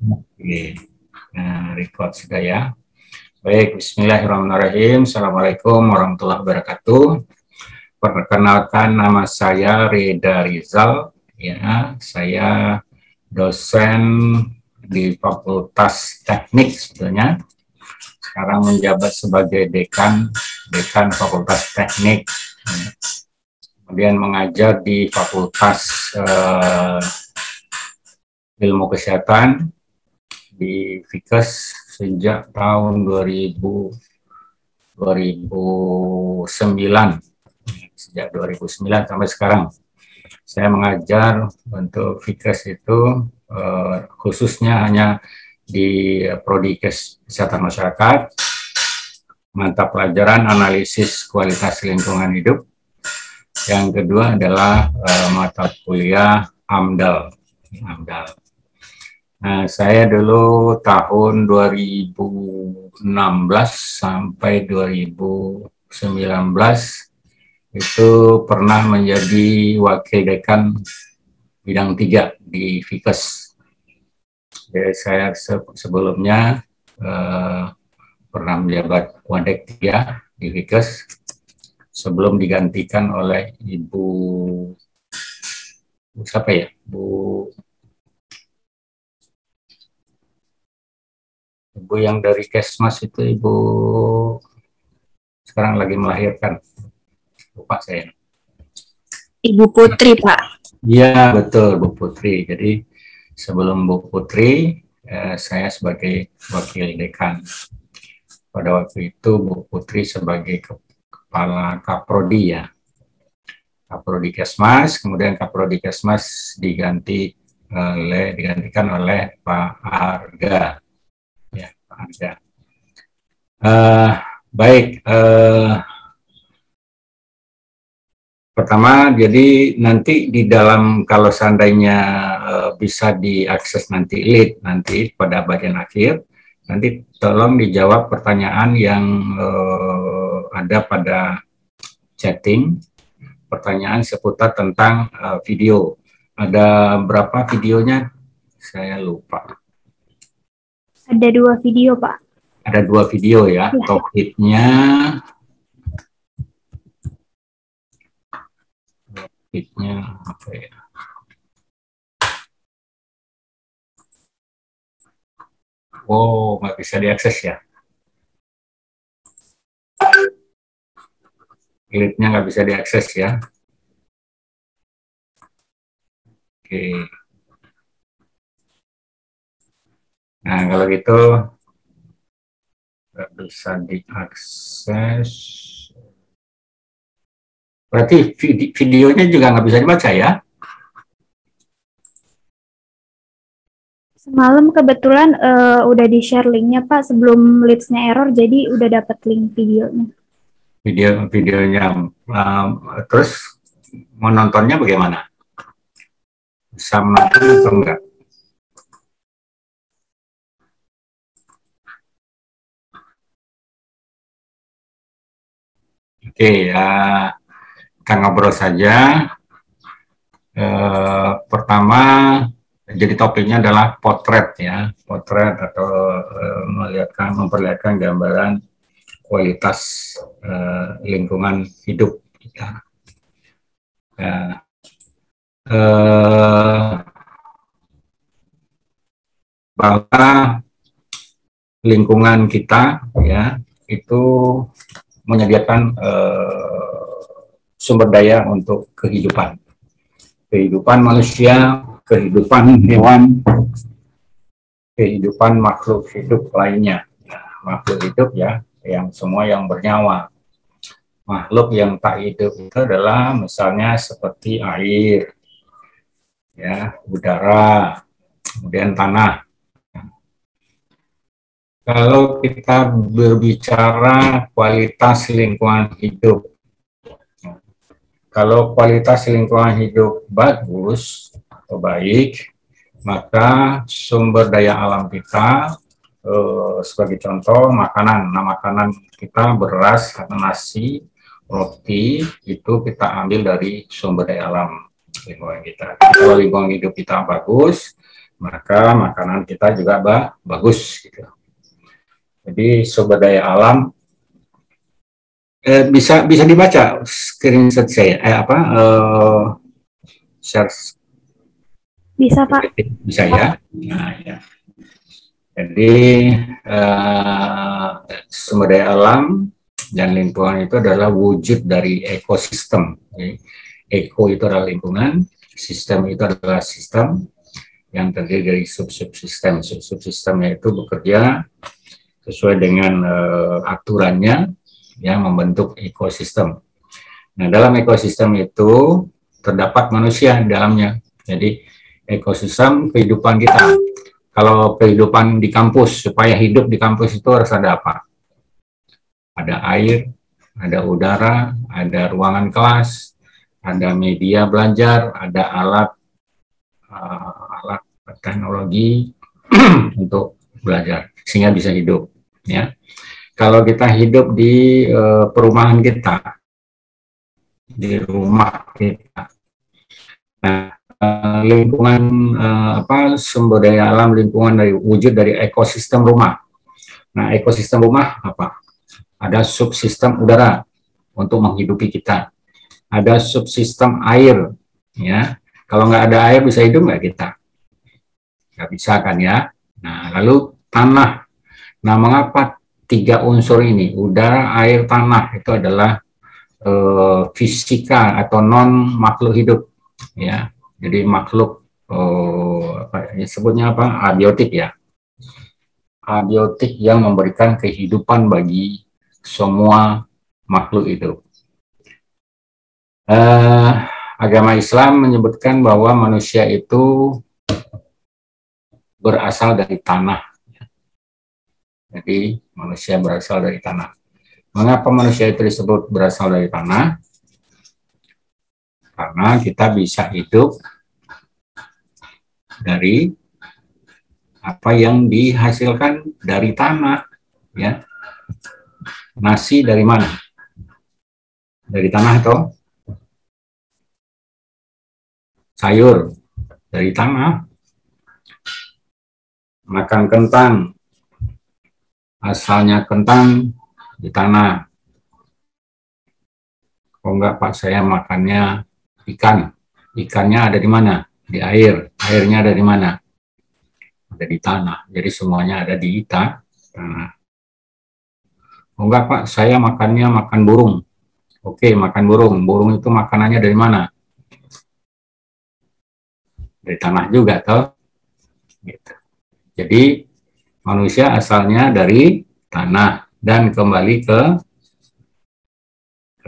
Oke, nah, record sudah ya. Baik, Bismillahirrahmanirrahim. Assalamualaikum warahmatullahi wabarakatuh. Perkenalkan, nama saya Reda Rizal. Ya, saya dosen di Fakultas Teknik sebetulnya. Sekarang menjabat sebagai dekan Fakultas Teknik. Kemudian mengajar di Fakultas Ilmu Kesehatan di FIKES sejak tahun 2009. Sejak 2009 sampai sekarang. Saya mengajar untuk FIKES itu khususnya hanya di Prodi Kesehatan Masyarakat, mata pelajaran analisis kualitas lingkungan hidup. Yang kedua adalah mata kuliah AMDAL. Nah, saya dulu tahun 2016 sampai 2019 itu pernah menjadi wakil dekan bidang 3 di FIKES. Jadi saya sebelumnya pernah menjabat Wadek 3 di FIKES sebelum digantikan oleh Ibu siapa ya? Ibu yang dari Kesmas itu, Ibu sekarang lagi melahirkan. Lupa saya. Ibu Putri, Pak. Iya, betul, Bu Putri. Jadi sebelum Bu Putri, saya sebagai wakil dekan. Pada waktu itu Bu Putri sebagai kepala Kaprodi ya. Kaprodi Kesmas, kemudian Kaprodi Kesmas digantikan oleh Pak Arga. Ya, Pak Arga. Baik, pertama, jadi nanti di dalam kalau seandainya bisa diakses nanti lead nanti pada bagian akhir, nanti tolong dijawab pertanyaan yang ada pada chatting, pertanyaan seputar tentang video. Ada berapa videonya? Saya lupa. Ada 2 video, Pak. Ada 2 video ya. Topiknya apa ya? Oh, nggak bisa diakses ya. Lead-nya nggak bisa diakses ya. Oke. Nah, kalau gitu nggak bisa diakses. Berarti videonya juga nggak bisa dibaca ya? Semalam kebetulan udah di-share linknya, Pak, sebelum leads-nya error, jadi udah dapat link videonya. Videonya. Terus mau nontonnya bagaimana? Bisa menonton atau enggak? Oke, ya. Kita ngobrol saja. Pertama, jadi topiknya adalah potret ya, potret atau memperlihatkan gambaran kualitas lingkungan hidup kita. Bahwa lingkungan kita ya itu menyediakan sumber daya untuk kehidupan manusia, kehidupan hewan, kehidupan makhluk hidup lainnya. Nah, makhluk hidup ya, yang semua yang bernyawa. Makhluk yang tak hidup itu adalah misalnya seperti air, ya, udara, kemudian tanah. Kalau kita berbicara kualitas lingkungan hidup, kalau kualitas lingkungan hidup bagus atau baik, maka sumber daya alam kita, sebagai contoh makanan. Nah, makanan kita beras, nasi, roti, itu kita ambil dari sumber daya alam lingkungan kita. Kalau lingkungan hidup kita bagus, maka makanan kita juga bagus gitu. Jadi sumber daya alam bisa dibaca screenshot saya share Bisa, Pak. bisa ya. Nah, ya. Jadi sumber daya alam dan lingkungan itu adalah wujud dari ekosistem. Jadi, eko itu adalah lingkungan, sistem itu adalah sistem yang terdiri dari sub-subsistem. Sub-subsistemnya itu bekerja sesuai dengan aturannya yang membentuk ekosistem. Nah, dalam ekosistem itu terdapat manusia di dalamnya. Jadi, ekosistem kehidupan kita. Kalau kehidupan di kampus, supaya hidup di kampus itu harus ada apa? Ada air, ada udara, ada ruangan kelas, ada media belajar, ada alat teknologi untuk belajar, sehingga bisa hidup. Ya, kalau kita hidup di perumahan kita, di rumah kita, nah, lingkungan sumber daya alam lingkungan dari wujud dari ekosistem rumah. Nah, ekosistem rumah apa? Ada subsistem udara untuk menghidupi kita. Ada subsistem air, ya. Kalau nggak ada air bisa hidup nggak kita? Nggak bisa kan ya. Nah, lalu tanah. Nah, mengapa tiga unsur ini, udara, air, tanah, itu adalah fisika atau non makhluk hidup, ya. Jadi makhluk sebutnya apa? Abiotik ya. Abiotik yang memberikan kehidupan bagi semua makhluk hidup. Agama Islam menyebutkan bahwa manusia itu berasal dari tanah. Jadi manusia berasal dari tanah. Mengapa manusia itu disebut berasal dari tanah? Karena kita bisa hidup dari apa yang dihasilkan dari tanah, ya. Nasi dari mana? Dari tanah atau sayur dari tanah. Makan kentang, asalnya kentang di tanah. Oh enggak Pak, saya makannya ikan. Ikannya ada di mana? Di air. Airnya ada di mana? Ada di tanah. Jadi semuanya ada di tanah. Oh enggak Pak, saya makan burung. Oke, makan burung. Burung itu makanannya dari mana? Dari tanah juga, toh. Gitu. Jadi manusia asalnya dari tanah dan kembali ke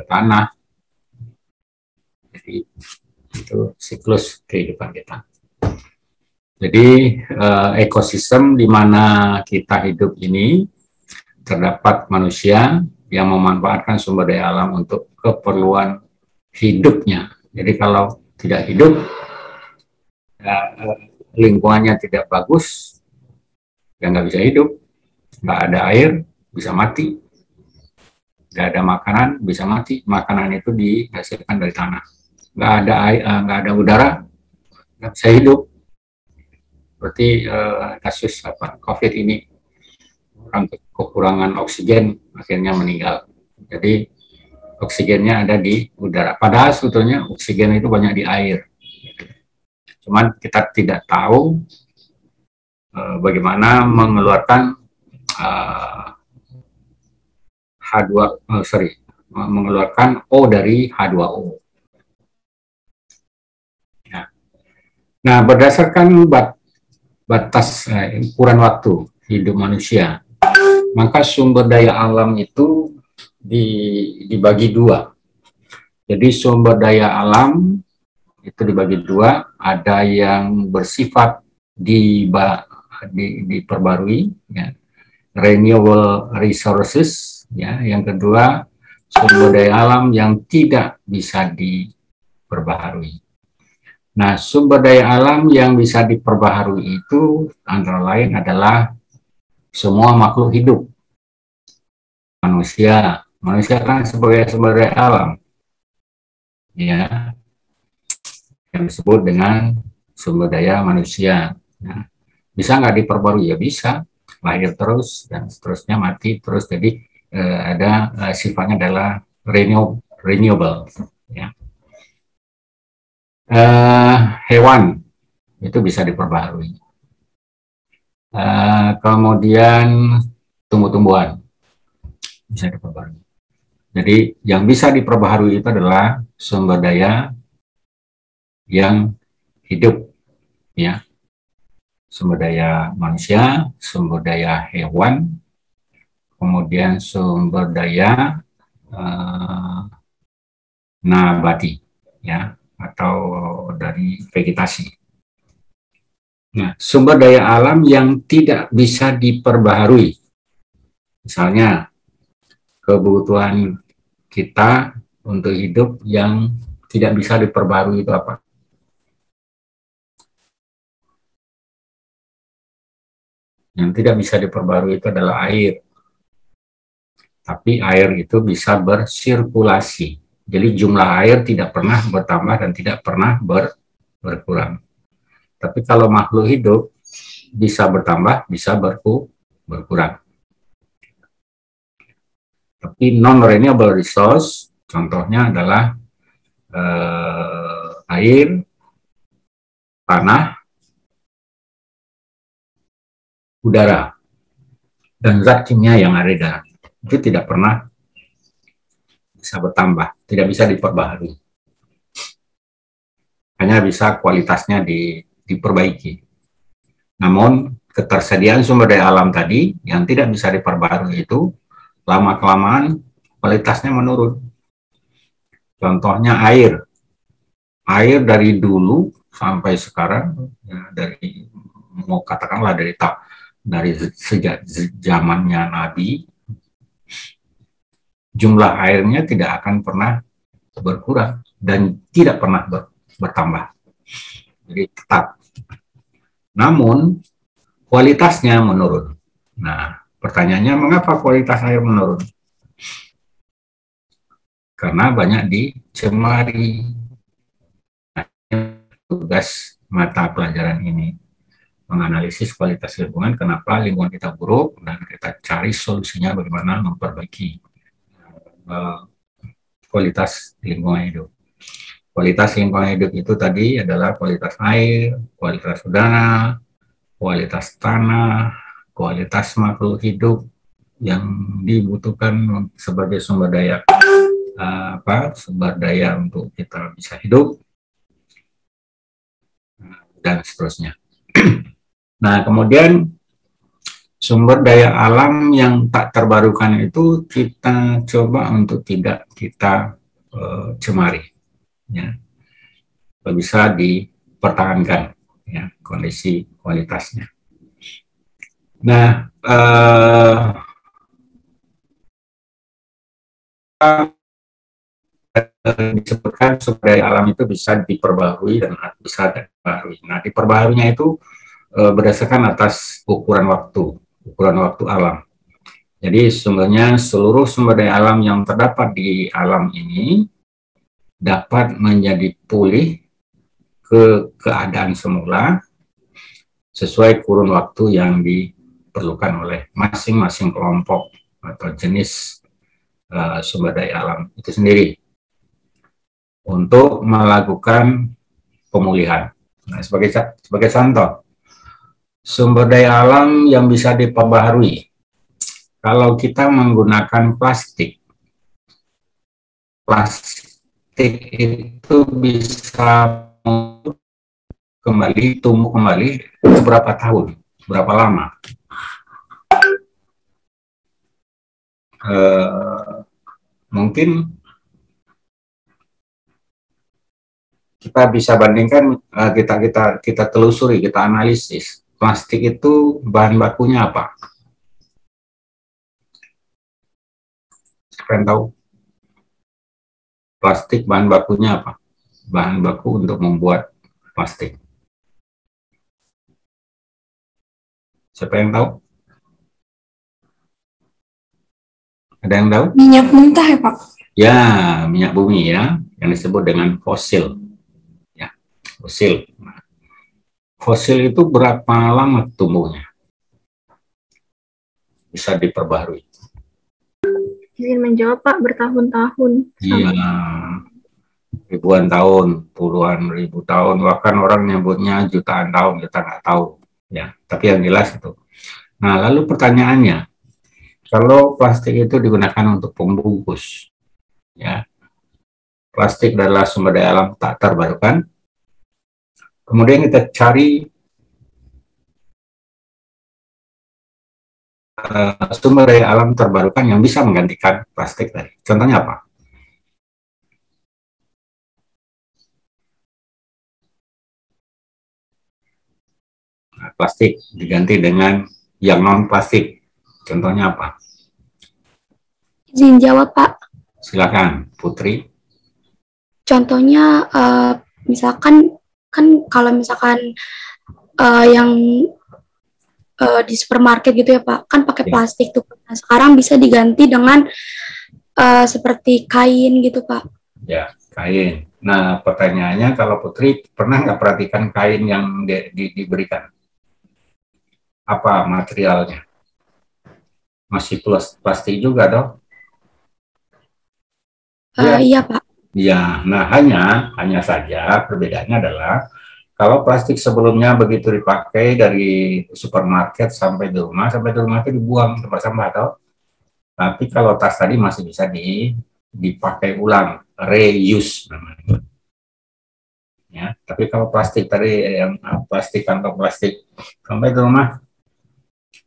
tanah. Jadi itu siklus kehidupan kita. Jadi ekosistem di mana kita hidup ini terdapat manusia yang memanfaatkan sumber daya alam untuk keperluan hidupnya. Jadi kalau tidak hidup, lingkungannya tidak bagus, ya nggak bisa hidup. Nggak ada air, bisa mati. Nggak ada makanan, bisa mati. Makanan itu dihasilkan dari tanah. Nggak ada air, nggak ada udara, nggak bisa hidup. Seperti kasus COVID ini, orang kekurangan oksigen akhirnya meninggal. Jadi oksigennya ada di udara. Padahal sebetulnya oksigen itu banyak di air. Cuman kita tidak tahu bagaimana mengeluarkan mengeluarkan O dari H2O. Nah, berdasarkan batas ukuran waktu hidup manusia, maka sumber daya alam itu dibagi dua. Jadi sumber daya alam itu dibagi dua, ada yang bersifat diperbarui, ya, renewable resources, ya. Yang kedua, sumber daya alam yang tidak bisa diperbaharui. Nah, sumber daya alam yang bisa diperbaharui itu antara lain adalah semua makhluk hidup. Manusia kan sebagai sumber daya alam, ya, yang disebut dengan sumber daya manusia. Ya. Bisa nggak diperbarui? Ya bisa, lahir terus dan seterusnya, mati terus. Jadi ada sifatnya adalah renewable. Ya. Hewan itu bisa diperbarui. Kemudian tumbuh-tumbuhan bisa diperbarui. Jadi yang bisa diperbaharui itu adalah sumber daya yang hidup, ya, sumber daya manusia, sumber daya hewan, kemudian sumber daya nabati, ya, atau dari vegetasi. Nah, sumber daya alam yang tidak bisa diperbaharui, misalnya kebutuhan kita untuk hidup yang tidak bisa diperbarui itu apa? Yang tidak bisa diperbarui itu adalah air. Tapi air itu bisa bersirkulasi. Jadi jumlah air tidak pernah bertambah dan tidak pernah berkurang. Tapi kalau makhluk hidup bisa bertambah, bisa berkurang. Tapi non-renewable resource, contohnya adalah air, tanah, udara, dan zat kimia yang ada di dalam. Itu tidak pernah bisa bertambah, tidak bisa diperbaharui. Hanya bisa kualitasnya diperbaiki. Namun, ketersediaan sumber daya alam tadi yang tidak bisa diperbaharui itu, lama-kelamaan kualitasnya menurun. Contohnya air. Air dari dulu sampai sekarang, ya, dari mau katakanlah dari sejak zamannya Nabi, jumlah airnya tidak akan pernah berkurang dan tidak pernah bertambah. Jadi tetap. Namun kualitasnya menurun. Nah, pertanyaannya mengapa kualitas air menurun? Karena banyak dicemari. Nah, tugas mata pelajaran ini menganalisis kualitas lingkungan, kenapa lingkungan kita buruk, dan kita cari solusinya bagaimana memperbaiki kualitas lingkungan hidup. Kualitas lingkungan hidup itu tadi adalah kualitas air, kualitas udara, kualitas tanah, kualitas makhluk hidup yang dibutuhkan sebagai sumber daya sumber daya untuk kita bisa hidup, dan seterusnya. Nah, kemudian sumber daya alam yang tak terbarukan itu kita coba untuk tidak kita cemari, ya, bisa dipertahankan, ya, kondisi kualitasnya. Nah, disebutkan sumber daya alam itu bisa diperbarui dan bisa diperbarui. Nah, diperbaruinya itu berdasarkan atas ukuran waktu alam. Jadi sumbernya, seluruh sumber daya alam yang terdapat di alam ini dapat menjadi pulih ke keadaan semula sesuai kurun waktu yang diperlukan oleh masing-masing kelompok atau jenis sumber daya alam itu sendiri untuk melakukan pemulihan. Nah, sebagai contoh, sumber daya alam yang bisa diperbaharui. Kalau kita menggunakan plastik itu bisa tumbuh kembali beberapa tahun, berapa lama? Mungkin kita bisa bandingkan, kita telusuri, kita analisis. Plastik itu bahan bakunya apa? Kalian tahu? Plastik bahan bakunya apa? Bahan baku untuk membuat plastik. Siapa yang tahu? Ada yang tahu? Minyak mentah ya, Pak? Ya, minyak bumi, ya, yang disebut dengan fosil. Ya, fosil. Nah, fosil itu berapa lama tumbuhnya? Bisa diperbarui. Izin menjawab Pak, bertahun-tahun. Iya, ribuan tahun, puluhan ribu tahun, bahkan orang nyebutnya jutaan tahun, kita nggak tahu. Ya, tapi yang jelas itu. Nah, lalu pertanyaannya, kalau plastik itu digunakan untuk pembungkus, ya, plastik adalah sumber daya alam tak terbarukan. Kemudian kita cari sumber daya alam terbarukan yang bisa menggantikan plastik tadi. Contohnya apa? Nah, plastik diganti dengan yang non plastik. Contohnya apa? Izin jawab Pak. Silakan, Putri. Contohnya misalkan kan kalau misalkan yang di supermarket gitu ya Pak, kan pakai plastik tuh. Nah, sekarang bisa diganti dengan seperti kain gitu Pak. Ya, kain. Nah, pertanyaannya kalau Putri pernah nggak perhatikan kain yang diberikan? Apa materialnya? Masih plastik juga dong? Iya Pak. Ya, nah hanya saja perbedaannya adalah kalau plastik sebelumnya begitu dipakai dari supermarket sampai di rumah itu dibuang tempat sampah atau. Tapi kalau tas tadi masih bisa dipakai ulang, reuse namanya. Ya, tapi kalau plastik tadi yang plastik kantong plastik sampai di rumah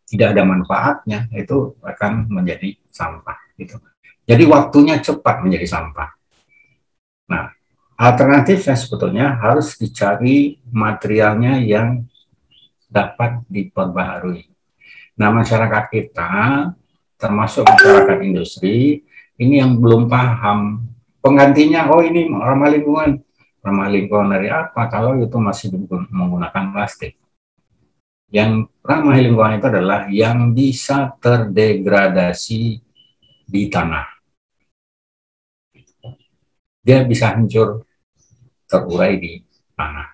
tidak ada manfaatnya, itu akan menjadi sampah gitu. Jadi waktunya cepat menjadi sampah. Nah, alternatifnya sebetulnya harus dicari materialnya yang dapat diperbaharui. Nah, masyarakat kita, termasuk masyarakat industri, ini yang belum paham penggantinya. Oh, ini ramah lingkungan. Ramah lingkungan dari apa? Kalau itu masih menggunakan plastik. Yang ramah lingkungan itu adalah yang bisa terdegradasi di tanah. Dia bisa hancur, terurai di tanah.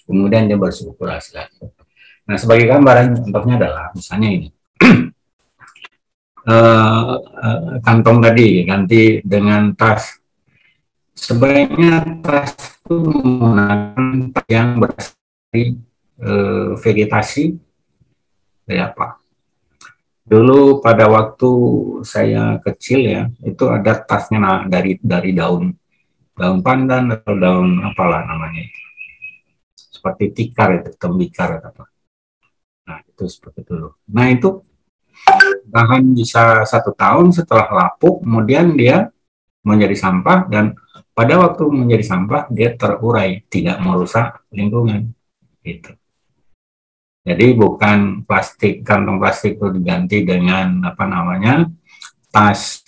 Kemudian dia bersirkulasi lagi. Nah, sebagai gambaran contohnya adalah misalnya ini. Kantong tadi ganti dengan tas. Sebaiknya tas itu menggunakan tas yang berasal dari vegetasi dari apa? Dulu pada waktu saya kecil ya, itu ada tasnya dari daun pandan atau daun apalah namanya, seperti tikar itu, tembikar atau apa. Nah itu seperti itu. Nah itu bahan bisa 1 tahun setelah lapuk, kemudian dia menjadi sampah dan pada waktu menjadi sampah dia terurai, tidak merusak lingkungan. Gitu. Jadi bukan plastik, kantong plastik itu diganti dengan apa namanya tas,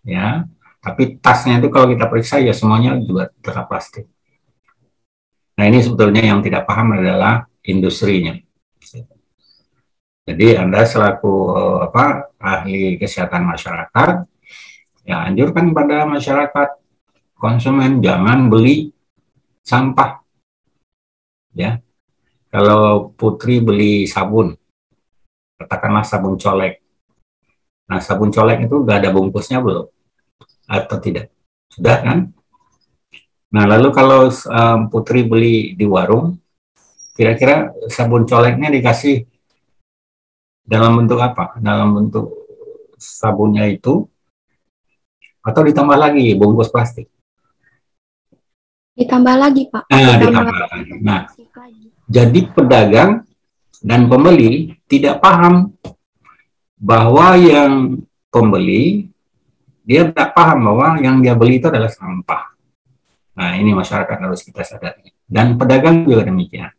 ya. Tapi tasnya itu kalau kita periksa ya semuanya juga tetap plastik. Nah ini sebetulnya yang tidak paham adalah industrinya. Jadi Anda selaku ahli kesehatan masyarakat, ya anjurkan pada masyarakat konsumen jangan beli sampah, ya. Kalau Putri beli sabun, katakanlah sabun colek. Nah, sabun colek itu udah ada bungkusnya belum? Atau tidak? Sudah kan? Nah, lalu kalau Putri beli di warung, kira-kira sabun coleknya dikasih dalam bentuk apa? Dalam bentuk sabunnya itu, atau ditambah lagi bungkus plastik? Ditambah lagi Pak. Nah, ditambah lagi. Nah, jadi pedagang dan pembeli tidak paham bahwa yang pembeli, dia tidak paham bahwa yang dia beli itu adalah sampah. Nah, ini masyarakat harus kita sadari. Dan pedagang juga demikian.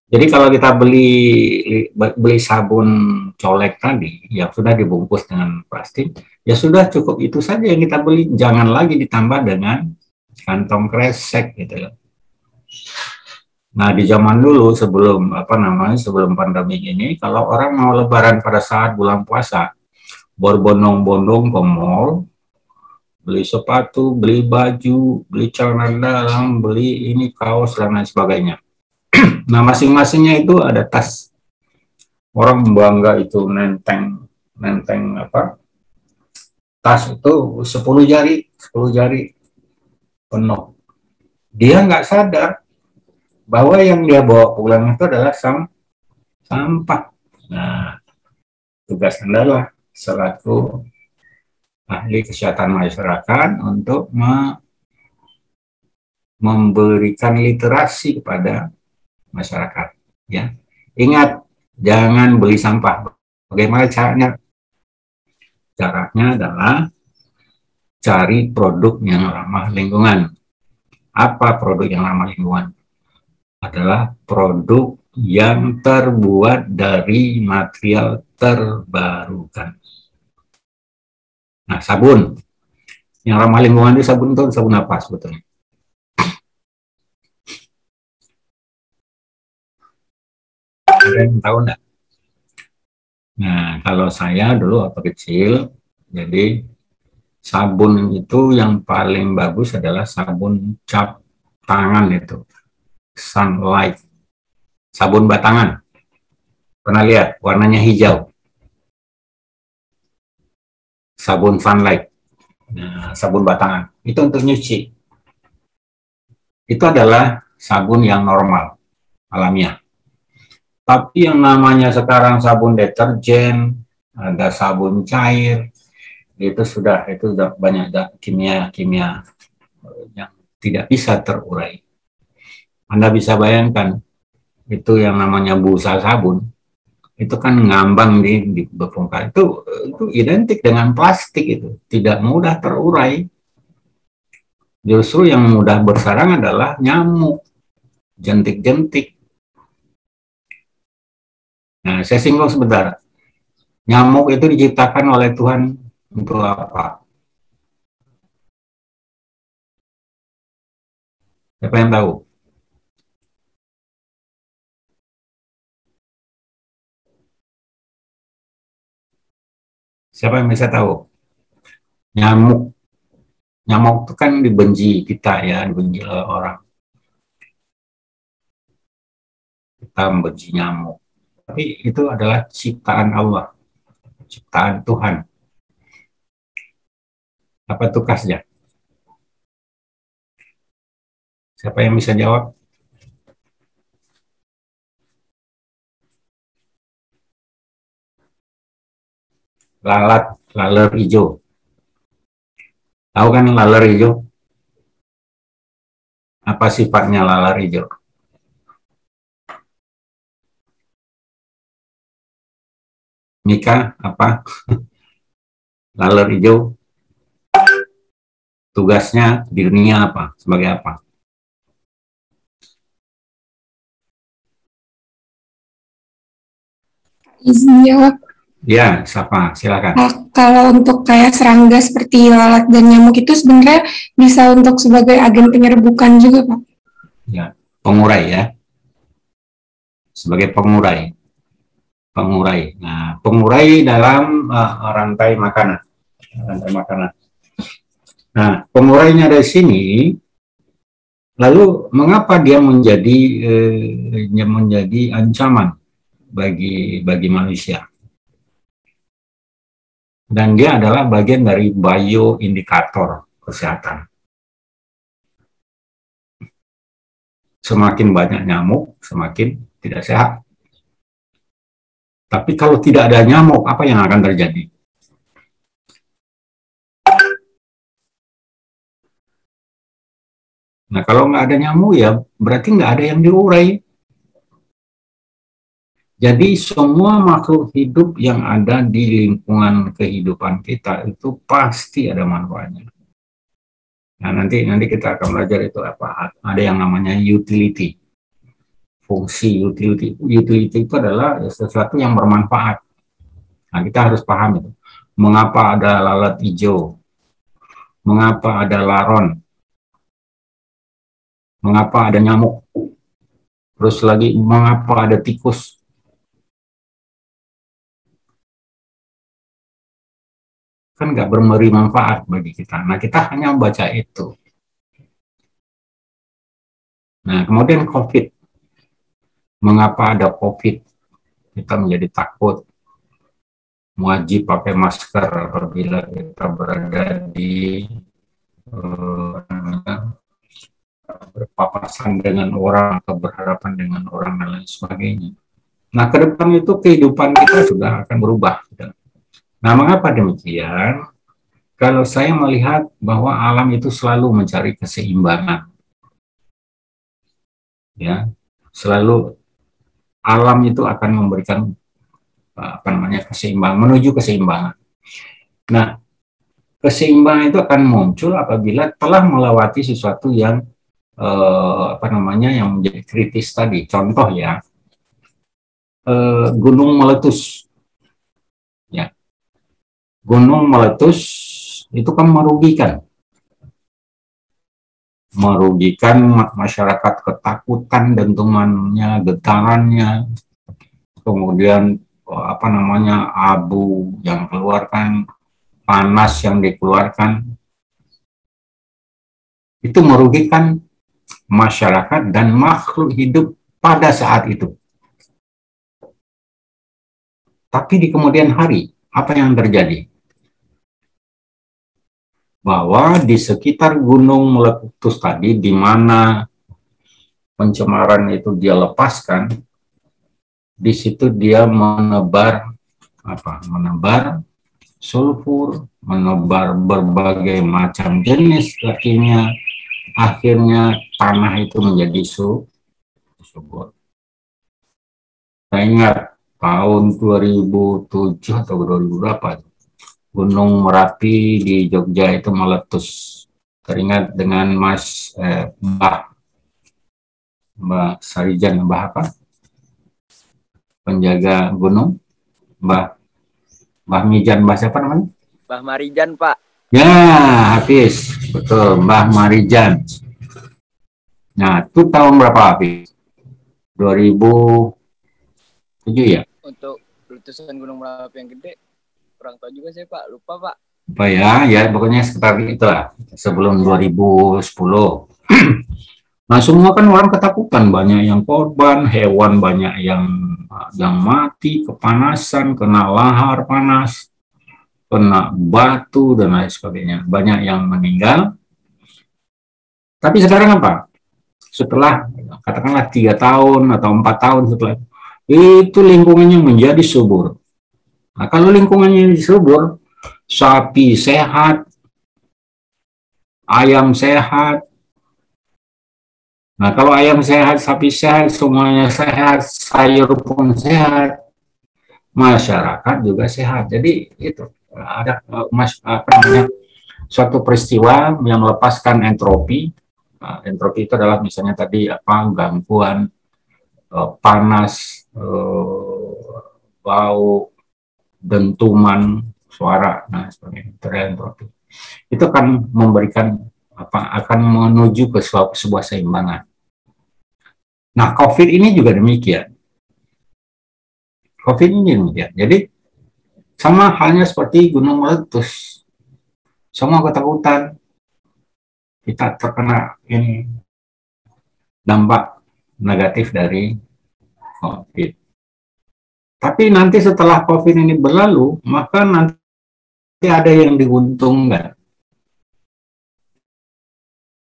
Jadi kalau kita beli sabun colek tadi, yang sudah dibungkus dengan plastik, ya sudah cukup itu saja yang kita beli. Jangan lagi ditambah dengan kantong kresek gitu loh. Nah, di zaman dulu sebelum pandemi ini, kalau orang mau lebaran pada saat bulan puasa, berbondong-bondong ke mall, beli sepatu, beli baju, beli celana dalam, beli ini kaos dan lain sebagainya. Nah, masing-masingnya itu ada tas. Orang bangga itu nenteng apa? Tas itu 10 jari penuh. Dia nggak sadar bahwa yang dia bawa pulang itu adalah sampah. Nah, tugas Anda lah selaku ahli kesehatan masyarakat untuk memberikan literasi kepada masyarakat. Ya, ingat jangan beli sampah. Bagaimana caranya? Caranya adalah cari produk yang ramah lingkungan. Apa produk yang ramah lingkungan? Adalah produk yang terbuat dari material terbarukan. Nah, sabun. Yang ramah lingkungan itu sabun apa sebetulnya? Ada yang tahu enggak? Nah, kalau saya dulu waktu kecil, jadi sabun itu yang paling bagus adalah sabun cap tangan itu, Sunlight. Sabun batangan. Pernah lihat? Warnanya hijau. Sabun Sunlight. Nah, sabun batangan. Itu untuk nyuci. Itu adalah sabun yang normal, alamiah. Tapi yang namanya sekarang sabun deterjen, ada sabun cair, itu sudah banyak kimia-kimia yang tidak bisa terurai. Anda bisa bayangkan, itu yang namanya busa sabun, itu kan ngambang di bongkar. Itu identik dengan plastik, itu tidak mudah terurai. Justru yang mudah bersarang adalah nyamuk, jentik-jentik. Nah, saya singgung sebentar. Nyamuk itu diciptakan oleh Tuhan untuk apa? Siapa yang tahu? Siapa yang bisa tahu? Nyamuk. Nyamuk itu kan dibenci kita ya, dibenci oleh orang. Kita membenci nyamuk. Tapi itu adalah ciptaan Allah, ciptaan Tuhan. Apa tugasnya? Siapa yang bisa jawab? Laler hijau. Tahu kan laler hijau? Apa sifatnya laler hijau? Mika, apa? Laler hijau tugasnya di dunia apa? Sebagai apa? Izin jawab. Ya, siapa? Silakan. Nah, kalau untuk kayak serangga seperti lalat dan nyamuk itu sebenarnya bisa untuk sebagai agen penyerbukan juga, Pak. Ya, pengurai ya. Sebagai pengurai. Pengurai. Nah, pengurai dalam rantai makanan. Rantai makanan. Nah, pengurainya dari sini. Lalu mengapa dia menjadi ancaman bagi manusia? Dan dia adalah bagian dari bioindikator kesehatan. Semakin banyak nyamuk, semakin tidak sehat. Tapi kalau tidak ada nyamuk, apa yang akan terjadi? Nah, kalau nggak ada nyamuk ya berarti nggak ada yang diurai. Jadi semua makhluk hidup yang ada di lingkungan kehidupan kita itu pasti ada manfaatnya. Nah, nanti kita akan belajar itu apa. Ada yang namanya utility. Fungsi utility. Utility itu adalah sesuatu yang bermanfaat. Nah, kita harus paham itu. Mengapa ada lalat hijau? Mengapa ada laron? Mengapa ada nyamuk? Terus lagi, mengapa ada tikus? Kan nggak memberi manfaat bagi kita. Nah, kita hanya membaca itu. Nah, kemudian COVID. Mengapa ada COVID? Kita menjadi takut, wajib pakai masker apabila kita berada di berpapasan dengan orang atau berhadapan dengan orang dan lain sebagainya. Nah, ke depan itu kehidupan kita sudah akan berubah. Nah, mengapa demikian? Kalau saya melihat bahwa alam itu selalu mencari keseimbangan, ya, selalu alam itu akan memberikan keseimbangan, menuju keseimbangan. Nah, keseimbangan itu akan muncul apabila telah melewati sesuatu yang yang menjadi kritis tadi. Contoh ya, gunung meletus. Ya. Gunung meletus itu kan merugikan masyarakat, ketakutan, dentumannya, getarannya, kemudian abu yang keluarkan, panas yang dikeluarkan, itu merugikan masyarakat dan makhluk hidup pada saat itu. Tapi di kemudian hari, apa yang terjadi? Bahwa di sekitar gunung meletus tadi, di mana pencemaran itu dia lepaskan, di situ dia menebar sulfur, menebar berbagai macam jenis kimia, akhirnya tanah itu menjadi subur. Saya ingat tahun 2007 atau 2000 berapa, Gunung Merapi di Jogja itu meletus. Teringat dengan Mbak Sarijan, penjaga gunung, Mbah Mijan, siapa namanya? Mbah Marijan, Pak. Ya, Hafiz, betul, Mbah Marijan. Nah, itu tahun berapa, Hafiz? 2007 ya? Untuk letusan Gunung Merapi yang gede, kurang tahu juga saya, Pak. Lupa, Pak. Apa ya, pokoknya sekitar itulah, sebelum 2010. Nah, semua kan orang ketakutan, banyak yang korban, hewan banyak yang mati, kepanasan, kena lahar panas, kena batu, dan lain sebagainya. Banyak yang meninggal. Tapi sekarang apa? Setelah, katakanlah 3 tahun atau 4 tahun setelah itu lingkungannya menjadi subur. Nah, kalau lingkungannya subur, sapi sehat, ayam sehat. Nah, kalau ayam sehat, sapi sehat, semuanya sehat, sayur pun sehat, masyarakat juga sehat. Jadi itu ada suatu peristiwa yang melepaskan entropi. Nah, entropi itu adalah misalnya tadi gangguan panas, bau, dentuman, suara, nah sebagainya. Itu entropi. Itu akan memberikan akan menuju ke sebuah seimbangan. Nah, COVID ini juga demikian. Jadi, sama halnya seperti gunung meletus. Semua ketakutan. Kita terkena ini dampak negatif dari COVID. Tapi nanti setelah COVID ini berlalu, maka nanti ada yang diuntungkan.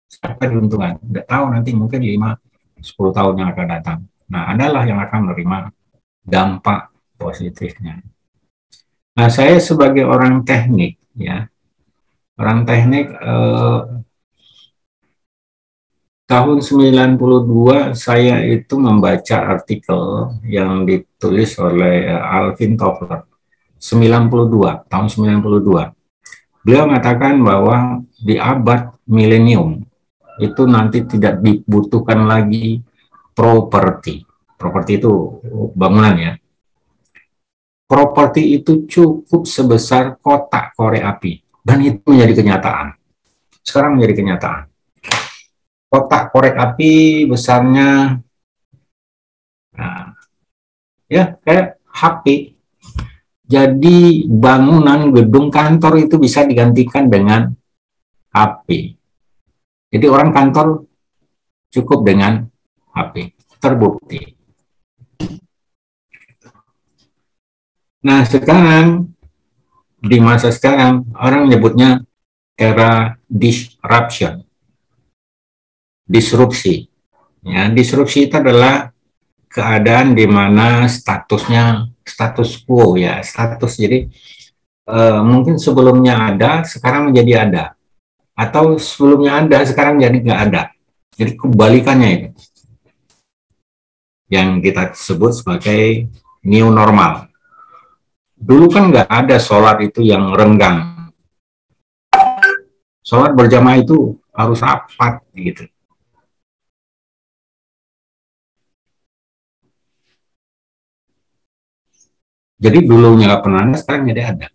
Siapa diuntungkan? Nggak tahu, nanti mungkin 5-10 tahun yang akan datang. Nah, adalah yang akan menerima dampak positifnya. Nah, saya sebagai orang teknik, tahun 92 saya itu membaca artikel yang ditulis oleh Alvin Toffler. Tahun 92. Beliau mengatakan bahwa di abad milenium itu nanti tidak dibutuhkan lagi properti. Properti itu bangunan ya. Properti itu cukup sebesar kotak korek api. Dan itu menjadi kenyataan. Sekarang menjadi kenyataan. Kotak korek api besarnya kayak HP. Jadi bangunan gedung kantor itu bisa digantikan dengan HP. Jadi orang kantor cukup dengan HP. Terbukti. Nah, sekarang di masa sekarang orang nyebutnya era disrupsi. Ya, disrupsi itu adalah keadaan di mana statusnya status quo ya, jadi mungkin sebelumnya ada, sekarang menjadi ada, atau sebelumnya ada, sekarang jadi nggak ada. Jadi kebalikannya itu yang kita sebut sebagai new normal. Dulu kan nggak ada sholat itu yang renggang. Sholat berjamaah itu harus rapat gitu. Jadi dulunya nggak pernah ada, sekarang jadi ada.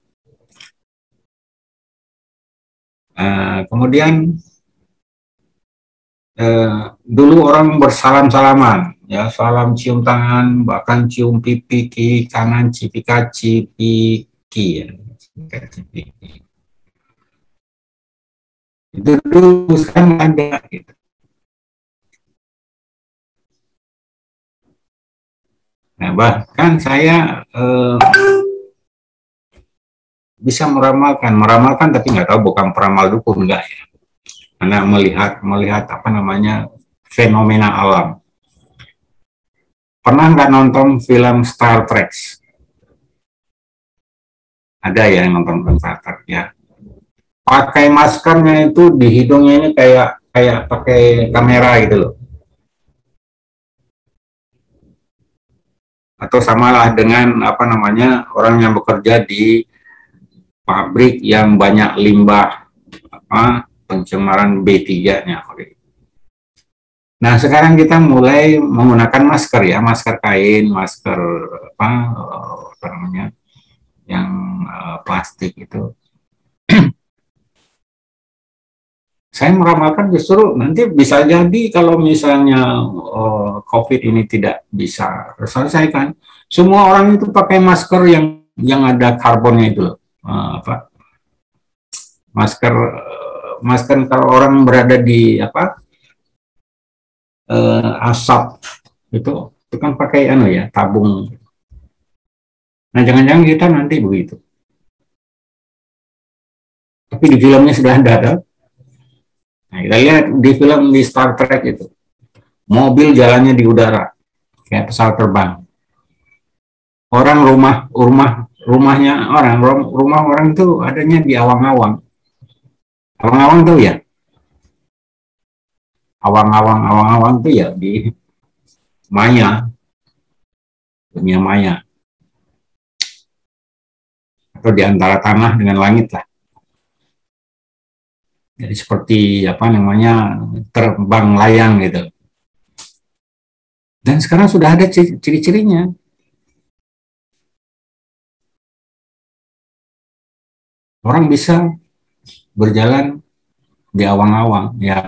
Kemudian dulu orang bersalam-salaman, ya, salam cium tangan, bahkan cium pipi kiri kanan, cipika cipiki, ya. Itu dulu, sekarang ada gitu. Nah, bahkan saya bisa meramalkan, tapi nggak tahu, bukan peramal dukun, enggak ya. Karena melihat apa namanya, fenomena alam. Pernah nggak nonton film Star Trek? Ada ya yang nonton film Star Trek ya. Pakai maskernya itu di hidungnya ini kayak pakai kamera gitu loh. Atau samalah dengan apa namanya, orang yang bekerja di pabrik yang banyak limbah pencemaran B3-nya. Nah, sekarang kita mulai menggunakan masker ya, masker kain, masker apa namanya, yang plastik itu. Saya meramalkan justru nanti bisa jadi kalau misalnya COVID ini tidak bisa terselesaikan, semua orang itu pakai masker yang ada karbonnya itu loh. Masker kalau orang berada di asap itu kan pakai ya, tabung. Nah, jangan-jangan kita nanti begitu. Tapi di filmnya sudah ada kan? Nah, kita lihat di film di Star Trek itu, mobil jalannya di udara kayak pesawat terbang. Orang rumahnya rumah orang itu adanya di awang-awang. Awang-awang tuh ya, awang-awang tuh ya di maya, dunia maya, atau di antara tanah dengan langit lah. Jadi seperti apa namanya, terbang layang gitu. Dan sekarang sudah ada ciri-cirinya. Orang bisa berjalan di awang-awang ya,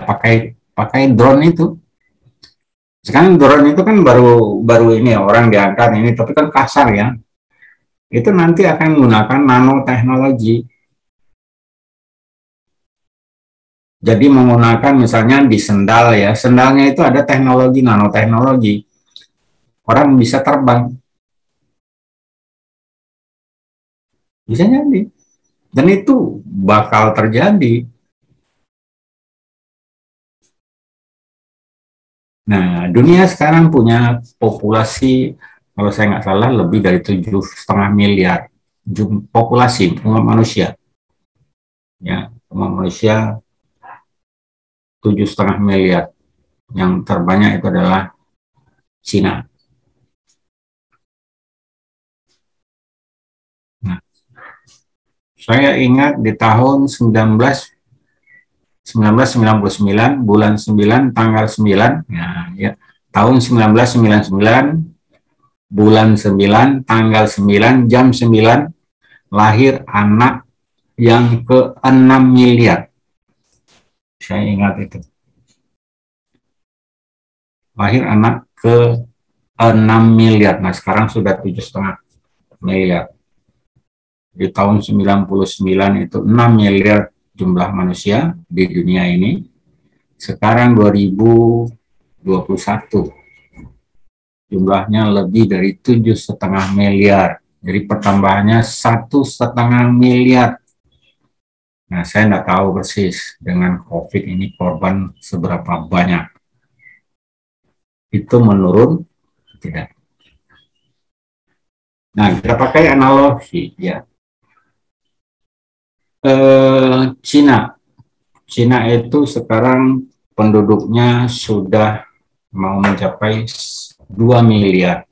pakai drone itu. Sekarang drone itu kan baru ini ya, orang diangkat ini, tapi kan kasar ya. Itu nanti akan menggunakan nanoteknologi. Jadi menggunakan misalnya di sendal ya, sendalnya itu ada teknologi nanoteknologi. Orang bisa terbang. Bisa jadi. Dan itu bakal terjadi. Nah, dunia sekarang punya populasi, kalau saya nggak salah, lebih dari 7,5 miliar populasi umat manusia. Ya, umat manusia 7,5 miliar. Yang terbanyak itu adalah Cina. Nah, saya ingat di tahun 1999, bulan 9, tanggal 9, ya, tahun 1999, bulan 9, tanggal 9, jam 9, lahir anak yang ke-6 miliar. Saya ingat itu. Lahir anak ke-6 miliar. Nah, sekarang sudah 7,5 miliar. Di tahun 99 itu 6 miliar jumlah manusia di dunia ini. Sekarang 2021 jumlahnya lebih dari 7,5 miliar. Jadi pertambahannya 1,5 miliar. Nah, saya nggak tahu persis dengan COVID ini korban seberapa banyak. Itu menurun tidak? Nah, kita pakai analogi ya. Cina itu sekarang penduduknya sudah mau mencapai 2 miliar.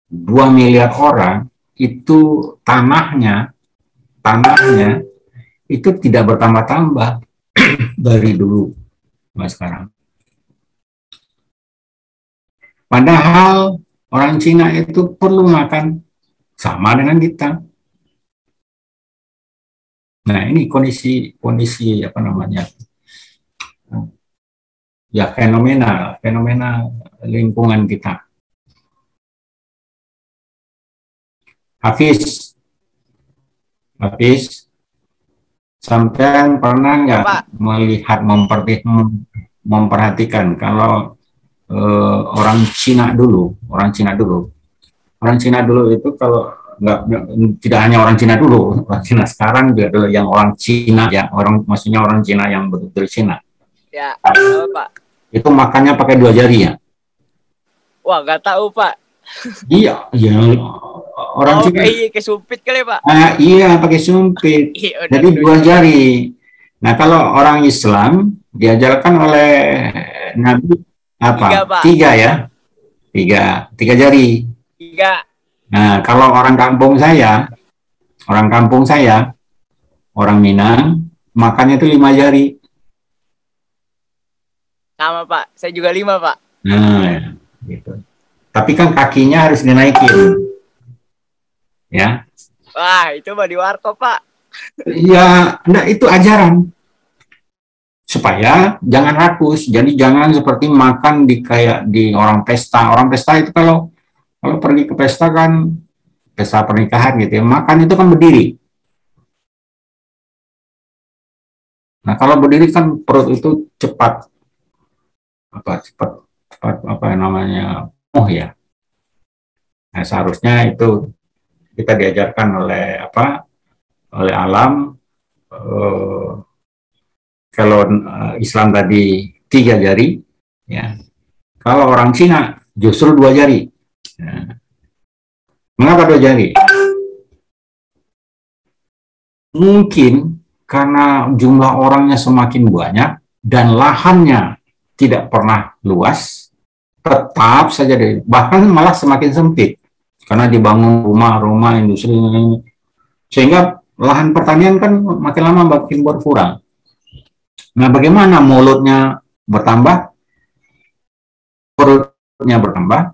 2 miliar orang itu tanahnya itu tidak bertambah-tambah dari dulu sampai sekarang. Padahal orang Cina itu perlu makan sama dengan kita. Nah, ini kondisi apa namanya? Ya, fenomena lingkungan kita. Hafiz, sampai pernah nggak melihat memperhatikan kalau orang Cina dulu itu kalau tidak hanya orang Cina dulu, orang Cina sekarang juga dulu yang orang Cina ya, maksudnya orang Cina yang betul-betul Cina. Ya, Pak. Itu makannya pakai 2 jari ya? Wah, nggak tahu, Pak. Iya, orang Cina. Kayak sumpit kali, Pak. Iya, pakai sumpit. Jadi 2 jari. Nah, kalau orang Islam diajarkan oleh Nabi apa? 3 ya? 3 jari. 3. Nah, kalau orang kampung saya, orang Minang, makannya itu 5 jari. Sama, Pak. Saya juga 5, Pak. Nah, gitu. Tapi kan kakinya harus dinaikin. Ya. Wah, itu mah di warkop, Pak. Ya, enggak, itu ajaran. Supaya jangan rakus. Jadi jangan seperti makan kayak di orang pesta. Orang pesta itu kalau pergi ke pesta kan, pesta pernikahan gitu ya, makan itu kan berdiri. Nah, kalau berdiri kan perut itu cepat apa namanya, ya. Nah, seharusnya itu kita diajarkan oleh alam. Kalau Islam tadi 3 jari, ya. Kalau orang Cina justru 2 jari. Ya. Mengapa 2 jari? Mungkin karena jumlah orangnya semakin banyak dan lahannya tidak pernah luas, tetap saja bahkan malah semakin sempit karena dibangun rumah-rumah industri, sehingga lahan pertanian kan makin lama makin berkurang. Nah, bagaimana mulutnya bertambah, perutnya bertambah,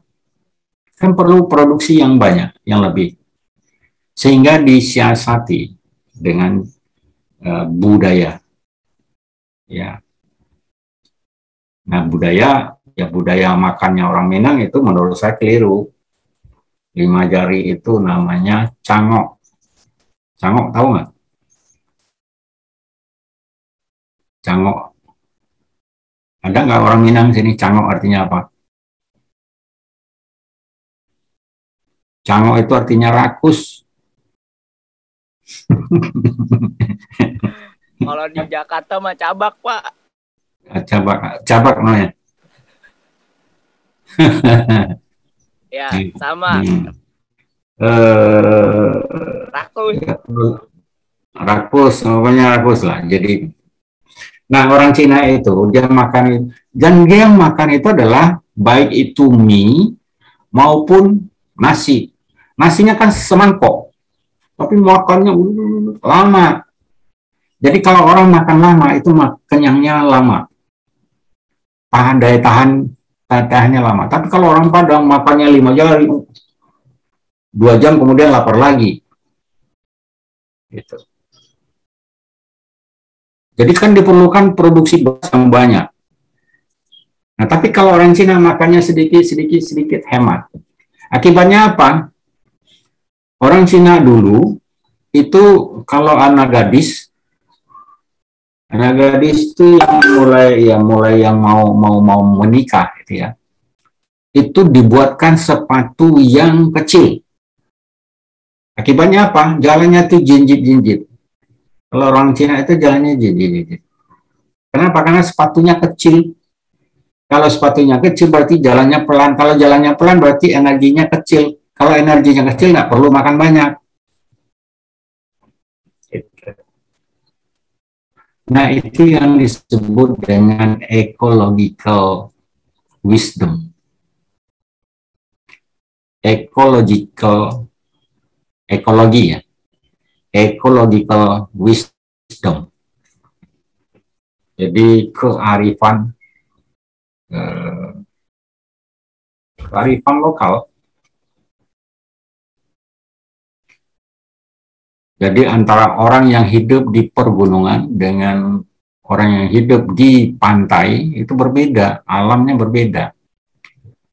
kan perlu produksi yang banyak, yang lebih, sehingga disiasati dengan budaya, ya. Nah, budaya makannya orang Minang itu menurut saya keliru. 5 jari itu namanya cangok. Cangok tahu nggak? Cangok. Ada nggak orang Minang sini? Cangok artinya apa? Cangok itu artinya rakus. Kalau di Jakarta mah cabak, Pak. Cabak namanya. Ya, sama. Rakus, pokoknya rakus lah. Jadi, nah orang Cina itu dia makan, dan dia makan itu adalah baik itu mie maupun nasi. Nasinya kan semangkok, tapi makannya lama. Jadi kalau orang makan lama itu kenyangnya lama, daya tahannya lama. Tapi kalau orang Padang makannya 5 jari, 2 jam kemudian lapar lagi. Gitu. Jadi kan diperlukan produksi yang banyak. Nah, tapi kalau orang Cina makannya sedikit hemat. Akibatnya apa? Orang Cina dulu itu kalau anak gadis itu yang mulai yang mau menikah gitu ya. Itu dibuatkan sepatu yang kecil. Akibatnya apa? Jalannya tuh jinjit-jinjit. Kalau orang Cina itu jalannya jinjit-jinjit. Kenapa? Karena sepatunya kecil. Kalau sepatunya kecil berarti jalannya pelan. Kalau jalannya pelan berarti energinya kecil. Kalau energinya kecil nggak perlu makan banyak. Nah, itu yang disebut dengan ecological wisdom. Ekologi ya. Ecological wisdom. Jadi kearifan lokal. Jadi antara orang yang hidup di pergunungan dengan orang yang hidup di pantai itu berbeda, alamnya berbeda.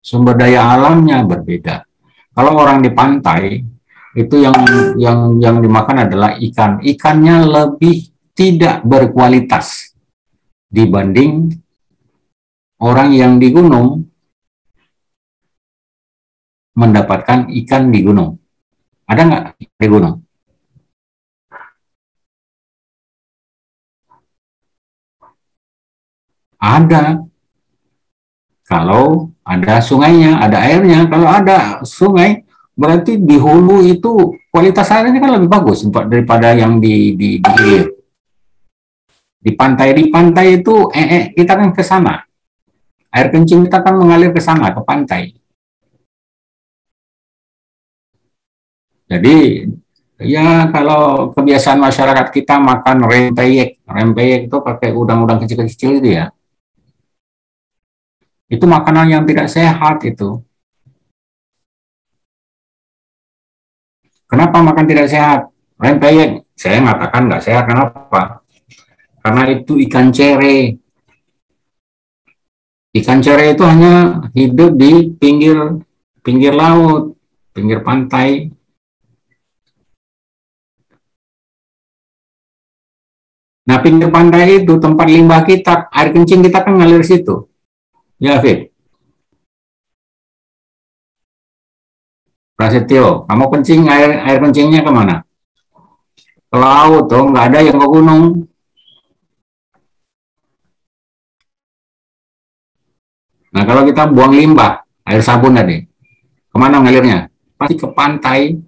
Sumber daya alamnya berbeda. Kalau orang di pantai itu yang dimakan adalah ikan. Ikannya lebih tidak berkualitas dibanding orang yang di gunung mendapatkan ikan di gunung. Ada nggak di gunung? Ada. Kalau ada sungainya, ada airnya. Kalau ada sungai, berarti di hulu itu kualitas airnya kan lebih bagus daripada yang di hilir. Di pantai itu kita kan ke sana. Air kencing kita kan mengalir ke sana, ke pantai. Jadi ya kalau kebiasaan masyarakat kita makan rempeyek itu pakai udang-udang kecil-kecil itu ya. Itu makanan yang tidak sehat itu. Kenapa makan tidak sehat? Rempeyek, saya mengatakan nggak sehat. Kenapa? Karena itu ikan cere. Ikan cere itu hanya hidup di pinggir laut, pinggir pantai. Nah, pinggir pantai itu tempat limbah kita, air kencing kita kan ngalir situ. Ya, Fit. Prasetyo, kamu kencing, air kencingnya kemana? Ke laut, tuh nggak ada yang ke gunung. Nah, kalau kita buang limbah, air sabun tadi, kemana ngalirnya? Pasti ke pantai.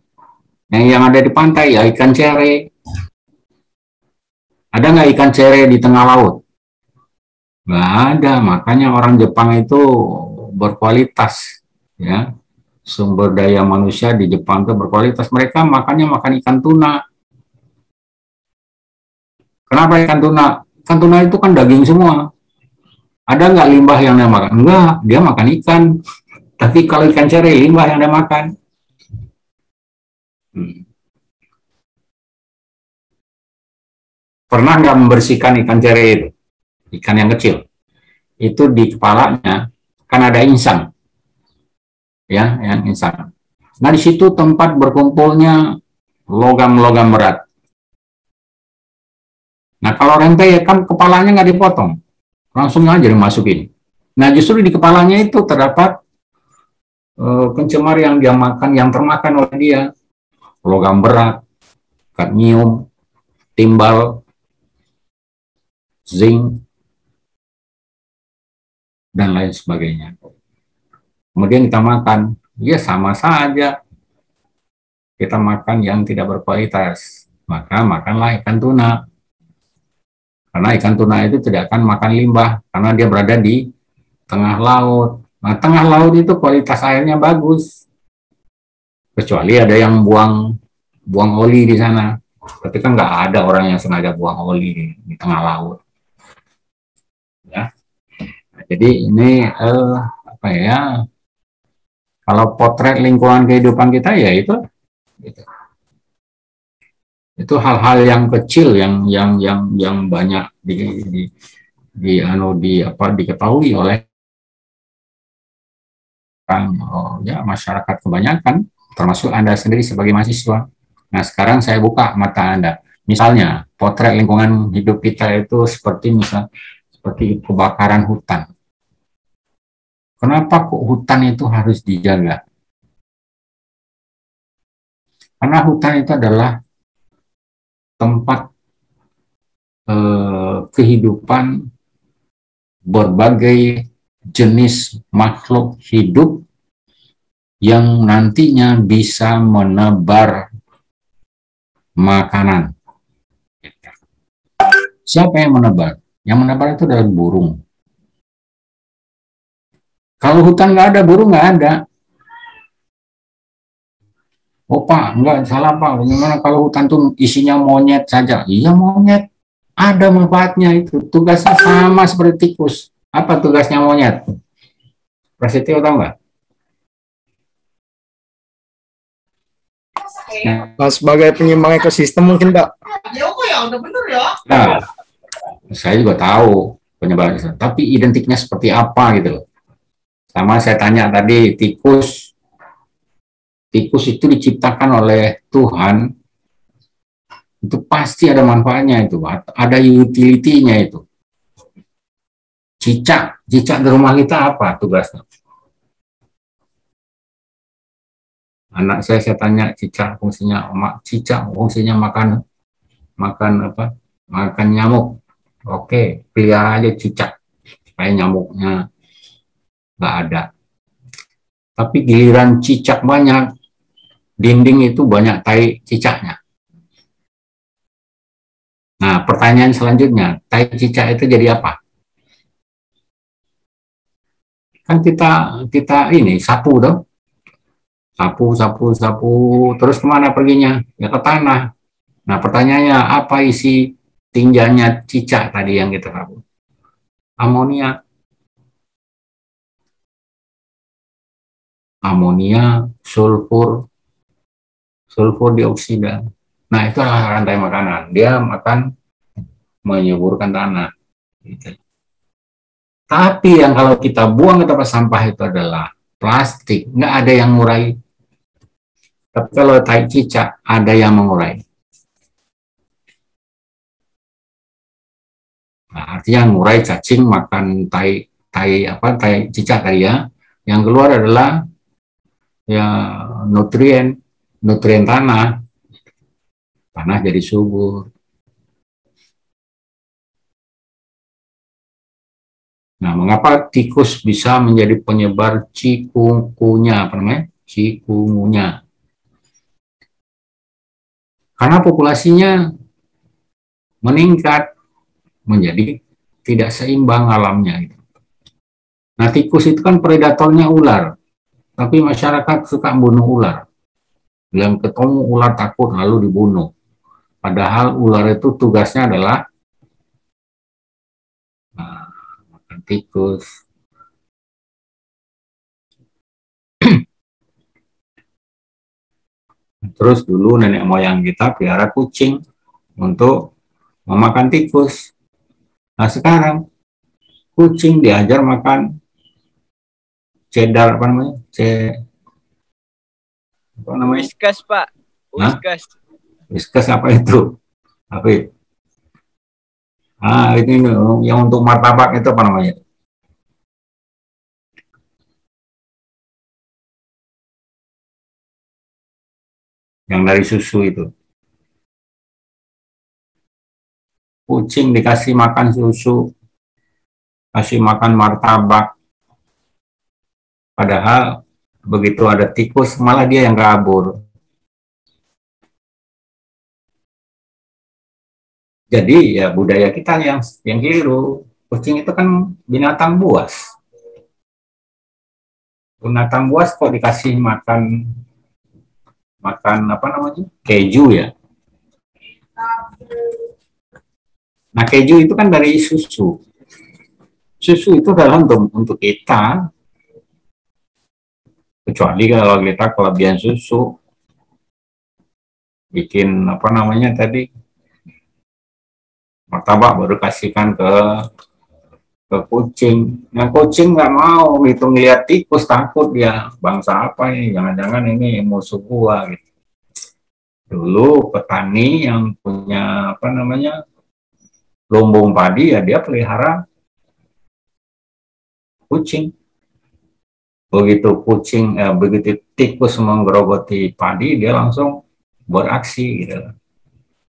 Yang ada di pantai ya ikan cere. Ada nggak ikan cere di tengah laut? Nggak ada, makanya orang Jepang itu berkualitas, ya. Sumber daya manusia di Jepang itu berkualitas. Mereka makannya makan ikan tuna. Kenapa ikan tuna? Ikan tuna itu kan daging semua. Ada nggak limbah yang dia makan? Enggak, dia makan ikan. Tapi kalau ikan cere, limbah yang dia makan. Pernah nggak membersihkan ikan cere itu? Ikan yang kecil. Itu di kepalanya kan ada insang. Ya, yang insang. Nah, di situ tempat berkumpulnya logam-logam berat. Nah, kalau rempeyek kan kepalanya nggak dipotong. Langsung aja dimasukin. Nah, justru di kepalanya itu terdapat pencemar yang dia makan, yang termakan oleh dia. Logam berat, kadmium, timbal, zinc, dan lain sebagainya. Kemudian kita makan, ya sama saja. Kita makan yang tidak berkualitas, maka makanlah ikan tuna. Karena ikan tuna itu tidak akan makan limbah, karena dia berada di tengah laut. Nah, tengah laut itu kualitas airnya bagus. Kecuali ada yang buang oli di sana. Tapi kan nggak ada orang yang sengaja buang oli di tengah laut. Ya. Nah, jadi ini apa ya? Kalau potret lingkungan kehidupan kita ya itu. Gitu. Itu hal-hal yang kecil yang banyak diketahui oleh ya masyarakat kebanyakan, termasuk Anda sendiri sebagai mahasiswa. Nah, sekarang saya buka mata Anda. Misalnya, potret lingkungan hidup kita itu seperti kebakaran hutan. Kenapa kok hutan itu harus dijaga? Karena hutan itu adalah tempat kehidupan berbagai jenis makhluk hidup yang nantinya bisa menebar makanan. Siapa yang menebar? Yang menebar itu adalah burung. Kalau hutan nggak ada, burung nggak ada. Oh Pak, nggak salah Pak. Bagaimana kalau hutan tuh isinya monyet saja? Iya monyet. Ada manfaatnya itu. Tugasnya sama seperti tikus. Apa tugasnya monyet? Prasetyo tahu nggak? Nah, sebagai penyimbang ekosistem mungkin Pak. Nah, saya juga tahu penyebaran, tapi identiknya seperti apa gitu loh. Sama saya tanya tadi, tikus itu diciptakan oleh Tuhan, itu pasti ada manfaatnya itu, ada utility-nya itu. Cicak di rumah kita apa tugasnya? Anak saya tanya cicak fungsinya, cicak fungsinya makan apa? Makan nyamuk. Oke, pelihara aja cicak supaya nyamuknya nggak ada. Tapi giliran cicak banyak, dinding itu banyak tai cicaknya. Nah, pertanyaan selanjutnya, tai cicak itu jadi apa? Kan kita ini sapu dong. Sapu, terus kemana perginya? Ya ke tanah. Nah, pertanyaannya apa isi tinjanya cicak tadi yang kita sapu? Amonia, sulfur dioksida. Nah, itu adalah rantai makanan. Dia makan menyuburkan tanah. Gitu. Tapi yang kalau kita buang ke tempat sampah itu adalah plastik. Nggak ada yang ngurai. Tapi kalau tai cicak, ada yang mengurai. Nah, artinya ngurai cacing makan tai cicak tadi ya. Yang keluar adalah ya nutrien tanah jadi subur. Nah, mengapa tikus bisa menjadi penyebar cikungunya? Apa namanya? Cikungunya. Karena populasinya meningkat menjadi tidak seimbang alamnya. Nah, tikus itu kan predatornya ular, tapi masyarakat suka membunuh ular. Yang ketemu ular takut lalu dibunuh. Padahal ular itu tugasnya adalah makan tikus. Terus dulu nenek moyang kita pelihara kucing untuk memakan tikus. Nah sekarang kucing diajar makan cheddar Whiskas Pak. Whiskas. Whiskas apa itu? Apa itu? Ini yang untuk martabak itu apa namanya? Yang dari susu itu. Kucing dikasih makan susu, kasih makan martabak. Padahal begitu ada tikus, malah dia yang kabur. Jadi ya budaya kita yang keliru. Kucing itu kan binatang buas. Binatang buas kok dikasih makan apa namanya? Keju ya. Nah, keju itu kan dari susu. Susu itu adalah untuk kita. Kecuali kalau kita kelebihan susu. Bikin apa namanya tadi? Martabak baru kasihkan ke kucing. Yang kucing nggak mau gitu ngeliat tikus, takut dia. Bangsa apa ini? Jangan-jangan ini musuh gua gitu. Dulu petani yang punya apa namanya? Lumbung padi ya dia pelihara kucing. Begitu begitu tikus menggerogoti padi, dia langsung beraksi gitu.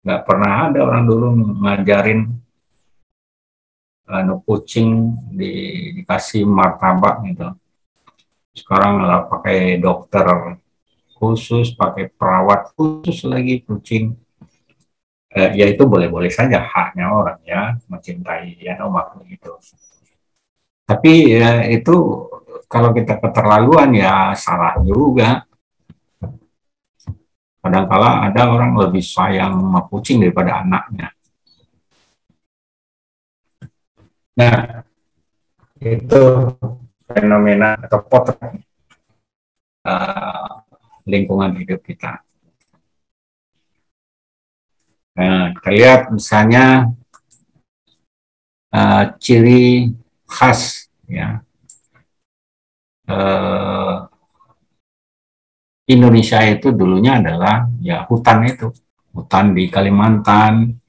Nggak pernah ada orang dulu ngajarin kucing dikasih martabak gitu. Sekarang lah pakai dokter khusus, pakai perawat khusus lagi kucing. Ya itu boleh-boleh saja, haknya orang ya mencintai makhluk itu. Tapi ya itu kalau kita keterlaluan ya salah juga. Kadang-kala ada orang lebih sayang sama kucing daripada anaknya. Nah, itu fenomena atau potret lingkungan hidup kita. Nah, kita lihat misalnya ciri khas ya Indonesia itu dulunya adalah ya hutan itu, hutan di Kalimantan,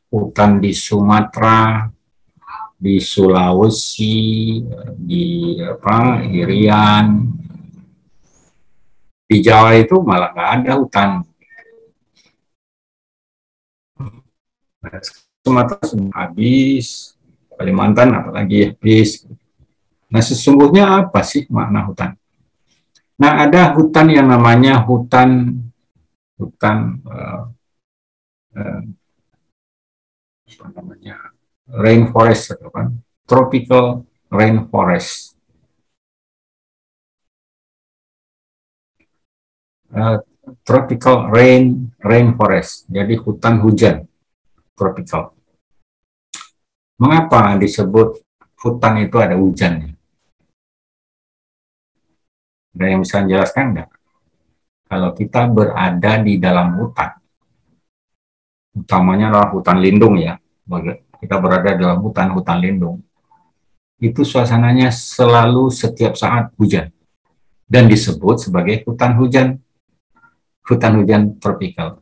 hutan di Sumatera, di Sulawesi, di Irian, di Jawa itu malah nggak ada hutan. Sumatera sudah habis, Kalimantan apalagi habis. Nah sesungguhnya apa sih makna hutan? Nah ada hutan yang namanya hutan apa namanya rainforest atau kan tropical rainforest. Tropical rainforest, jadi hutan hujan tropical. Mengapa disebut hutan itu ada hujannya? Ada yang bisa menjelaskan enggak? Kalau kita berada di dalam hutan, utamanya adalah hutan lindung ya, kita berada dalam hutan lindung, itu suasananya selalu setiap saat hujan dan disebut sebagai hutan hujan tropikal.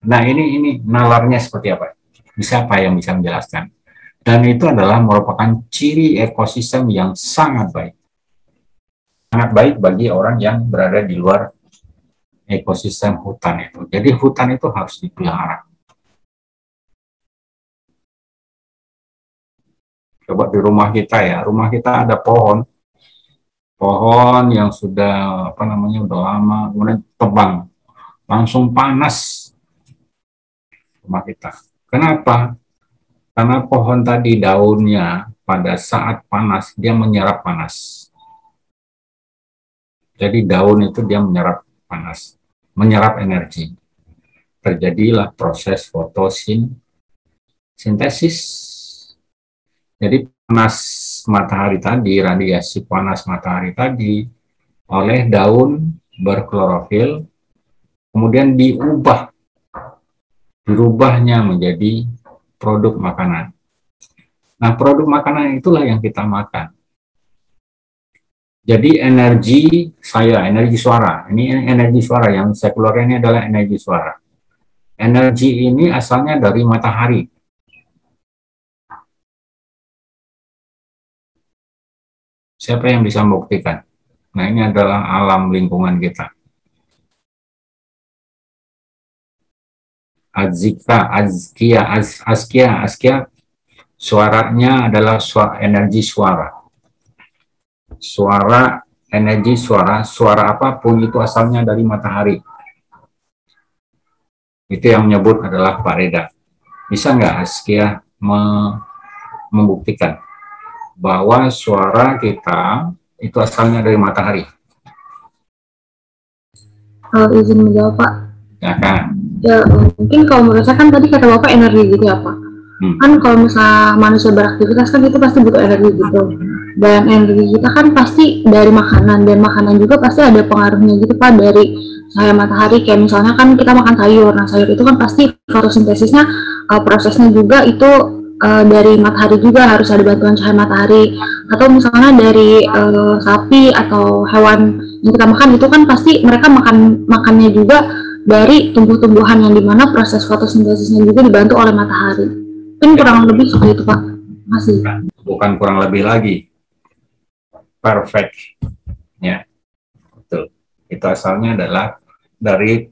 Nah ini nalarnya seperti apa? Siapa yang bisa menjelaskan? Dan itu adalah merupakan ciri ekosistem yang sangat baik bagi orang yang berada di luar ekosistem hutan itu. Jadi hutan itu harus dipelihara. Coba di rumah kita ya, rumah kita ada pohon yang sudah udah lama, kemudian tebang, langsung panas rumah kita. Kenapa? Karena pohon tadi daunnya pada saat panas dia menyerap panas. Jadi daun itu dia menyerap panas, menyerap energi. Terjadilah proses fotosintesis. Jadi panas matahari tadi, radiasi panas matahari tadi oleh daun berklorofil, kemudian dirubahnya menjadi produk makanan. Nah, produk makanan itulah yang kita makan. Jadi energi suara. Ini energi suara yang saya keluarkan ini adalah energi suara. Energi ini asalnya dari matahari. Siapa yang bisa membuktikan? Nah, ini adalah alam lingkungan kita. Azkia, suaranya adalah energi suara. Energi suara apapun itu asalnya dari matahari. Itu yang menyebut adalah Pak Reda. Bisa nggak Azkia membuktikan bahwa suara kita itu asalnya dari matahari? Kalau izin menjawab Pak. Ya kan? Ya mungkin kalau menurut saya kan tadi kata Bapak energi gitu ya Pak. Kan kalau misalnya manusia beraktivitas kan itu pasti butuh energi gitu. Dan energi kita kan pasti dari makanan, dan makanan juga pasti ada pengaruhnya gitu Pak dari cahaya matahari. Kayak misalnya kan kita makan sayur, nah sayur itu kan pasti fotosintesisnya prosesnya juga itu dari matahari juga, harus ada bantuan cahaya matahari. Atau misalnya dari sapi atau hewan yang kita makan itu kan pasti mereka makannya juga dari tumbuh-tumbuhan yang dimana proses fotosintesisnya juga dibantu oleh matahari. Mungkin kurang lebih seperti itu Pak. Masih. Bukan kurang lebih lagi. Perfect. Ya. Betul. Itu asalnya adalah dari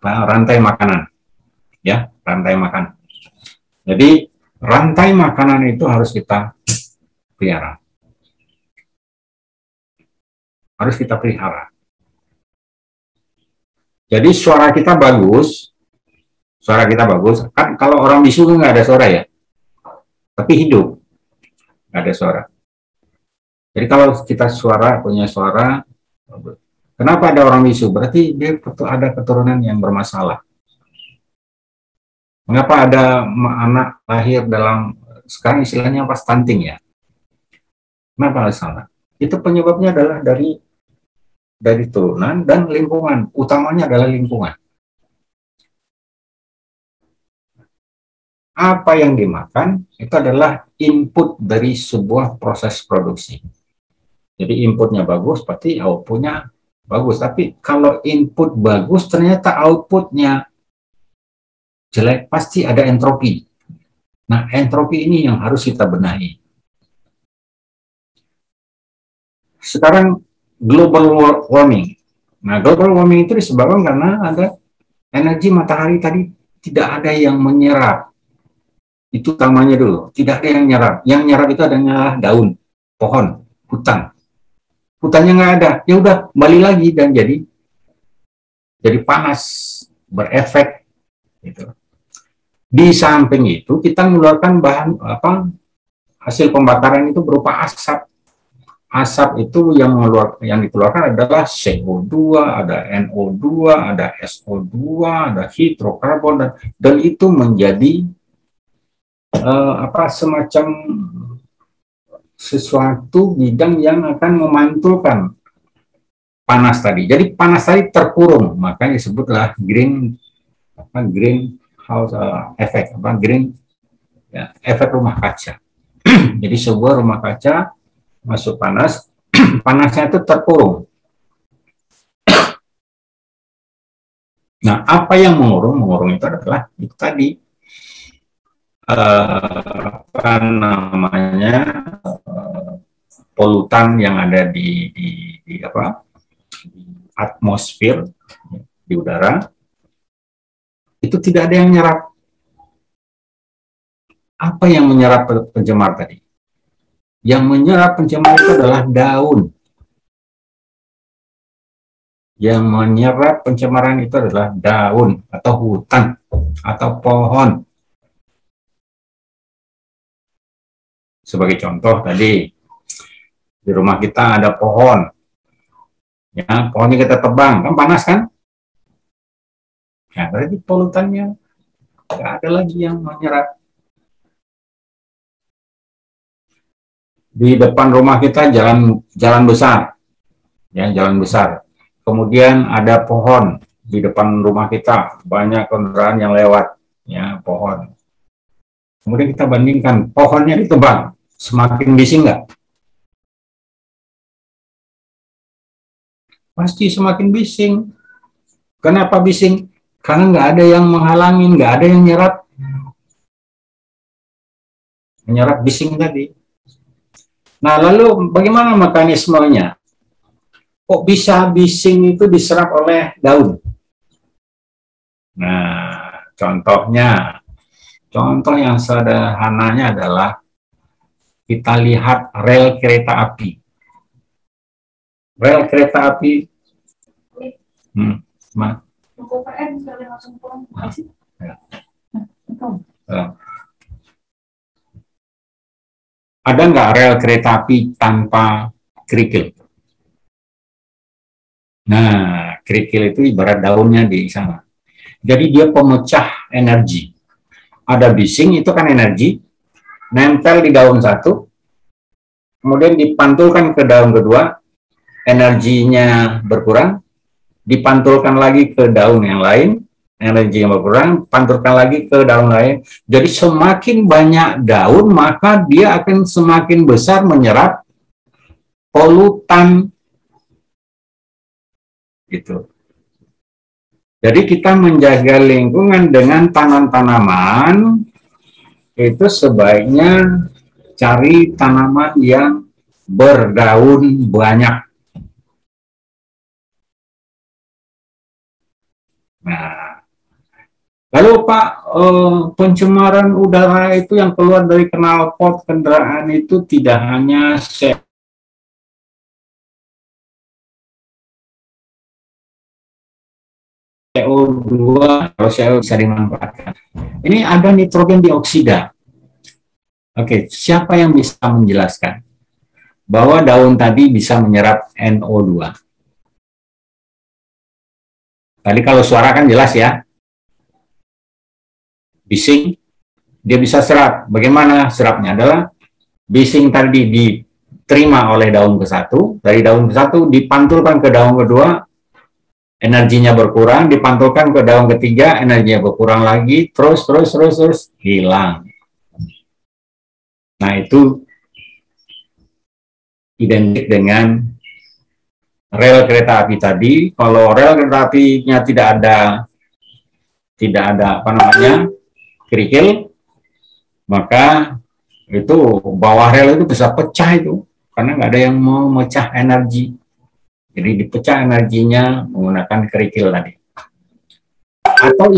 rantai makanan, ya, rantai makanan. Jadi rantai makanan itu harus kita pelihara, harus kita pelihara. Jadi suara kita bagus, kan kalau orang bisu nggak ada suara ya, tapi hidup nggak ada suara. Jadi kalau kita punya suara, kenapa ada orang bisu? Berarti dia ada keturunan yang bermasalah. Mengapa ada anak lahir dalam, sekarang istilahnya apa, stunting ya? Kenapa salah? Itu penyebabnya adalah dari turunan dan lingkungan. Utamanya adalah lingkungan. Apa yang dimakan itu adalah input dari sebuah proses produksi. Jadi inputnya bagus, pasti outputnya bagus. Tapi kalau input bagus, ternyata outputnya jelek, pasti ada entropi. Nah, entropi ini yang harus kita benahi. Sekarang global warming. Nah, global warming itu disebabkan karena ada energi matahari tadi tidak ada yang menyerap. Itu utamanya dulu, tidak ada yang nyerap. Yang nyerap itu adanya daun, pohon, hutan. Hutannya nggak ada, ya udah kembali lagi dan jadi panas, berefek. Gitu. Di samping itu kita mengeluarkan hasil pembakaran itu berupa asap. Asap itu yang dikeluarkan adalah CO2, ada NO2, ada SO2, ada hidrokarbon, dan itu menjadi semacam sesuatu bidang yang akan memantulkan panas tadi. Jadi panas tadi terkurung, makanya disebutlah greenhouse effect, efek rumah kaca. Jadi sebuah rumah kaca masuk panas, panasnya itu terkurung. Nah, apa yang mengurung? Mengurung itu adalah itu tadi polutan yang ada di atmosfer, di udara, itu tidak ada yang menyerap. Apa yang menyerap pencemar tadi? Yang menyerap pencemar itu adalah daun. Yang menyerap pencemaran itu adalah daun atau hutan atau pohon. Sebagai contoh tadi, di rumah kita ada pohon. Ya, pohonnya kita tebang, kan panas kan? Ya, berarti polutannya nggak ada lagi yang menyerap. Di depan rumah kita jalan besar, ya, jalan besar. Kemudian ada pohon di depan rumah kita, banyak kendaraan yang lewat, ya, pohon. Kemudian kita bandingkan, pohonnya ditebang, semakin bising nggak? Pasti semakin bising. Kenapa bising? Karena nggak ada yang menghalangi, nggak ada yang menyerap bising tadi. Nah, lalu bagaimana mekanismenya? Kok bisa bising itu diserap oleh daun? Nah, contoh yang sederhananya adalah kita lihat rel kereta api. Rel kereta api, ada nggak rel kereta api tanpa kerikil? Nah, kerikil itu ibarat daunnya di sana. Jadi dia pemecah energi. Ada bising, itu kan energi, nempel di daun satu, kemudian dipantulkan ke daun kedua, energinya berkurang, dipantulkan lagi ke daun yang lain, energi yang berkurang, pantulkan lagi ke daun lain. Jadi semakin banyak daun, maka dia akan semakin besar menyerap polutan. Gitu. Jadi kita menjaga lingkungan dengan tanam-tanaman, itu sebaiknya cari tanaman yang berdaun banyak. Nah, lalu Pak, pencemaran udara itu yang keluar dari knalpot kendaraan itu tidak hanya CO2, kalau CO bisa dimanfaatkan. Ini ada nitrogen dioksida. Oke, siapa yang bisa menjelaskan bahwa daun tadi bisa menyerap NO2? Tadi kalau suara kan jelas ya, bising, dia bisa serap. Bagaimana serapnya? Adalah bising tadi diterima oleh daun ke-1, dari daun ke-1 dipantulkan ke daun kedua, energinya berkurang, dipantulkan ke daun ketiga, energinya berkurang lagi, terus hilang. Nah, itu identik dengan rel kereta api tadi. Kalau rel kereta apinya tidak ada kerikil, maka itu bawah rel itu bisa pecah itu, karena nggak ada yang mau mecah energi. Jadi dipecah energinya menggunakan kerikil tadi. Atau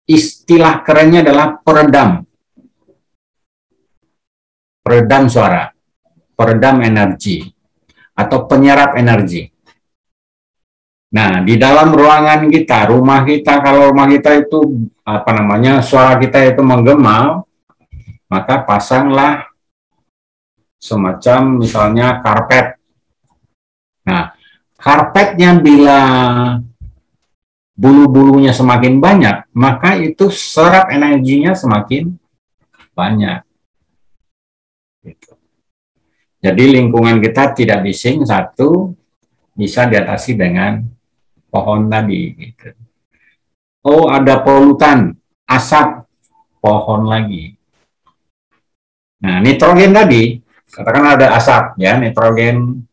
istilah kerennya adalah peredam suara, peredam energi, atau penyerap energi. Nah, di dalam ruangan kita, rumah kita, kalau rumah kita itu suara kita itu menggema, maka pasanglah semacam misalnya karpet. Nah, karpetnya bila bulu-bulunya semakin banyak, maka itu serap energinya semakin banyak. Gitu. Jadi lingkungan kita tidak bising, satu, bisa diatasi dengan pohon tadi. Gitu. Oh, ada polutan, asap, pohon lagi. Nah, nitrogen tadi, katakan ada asap, ya, nitrogen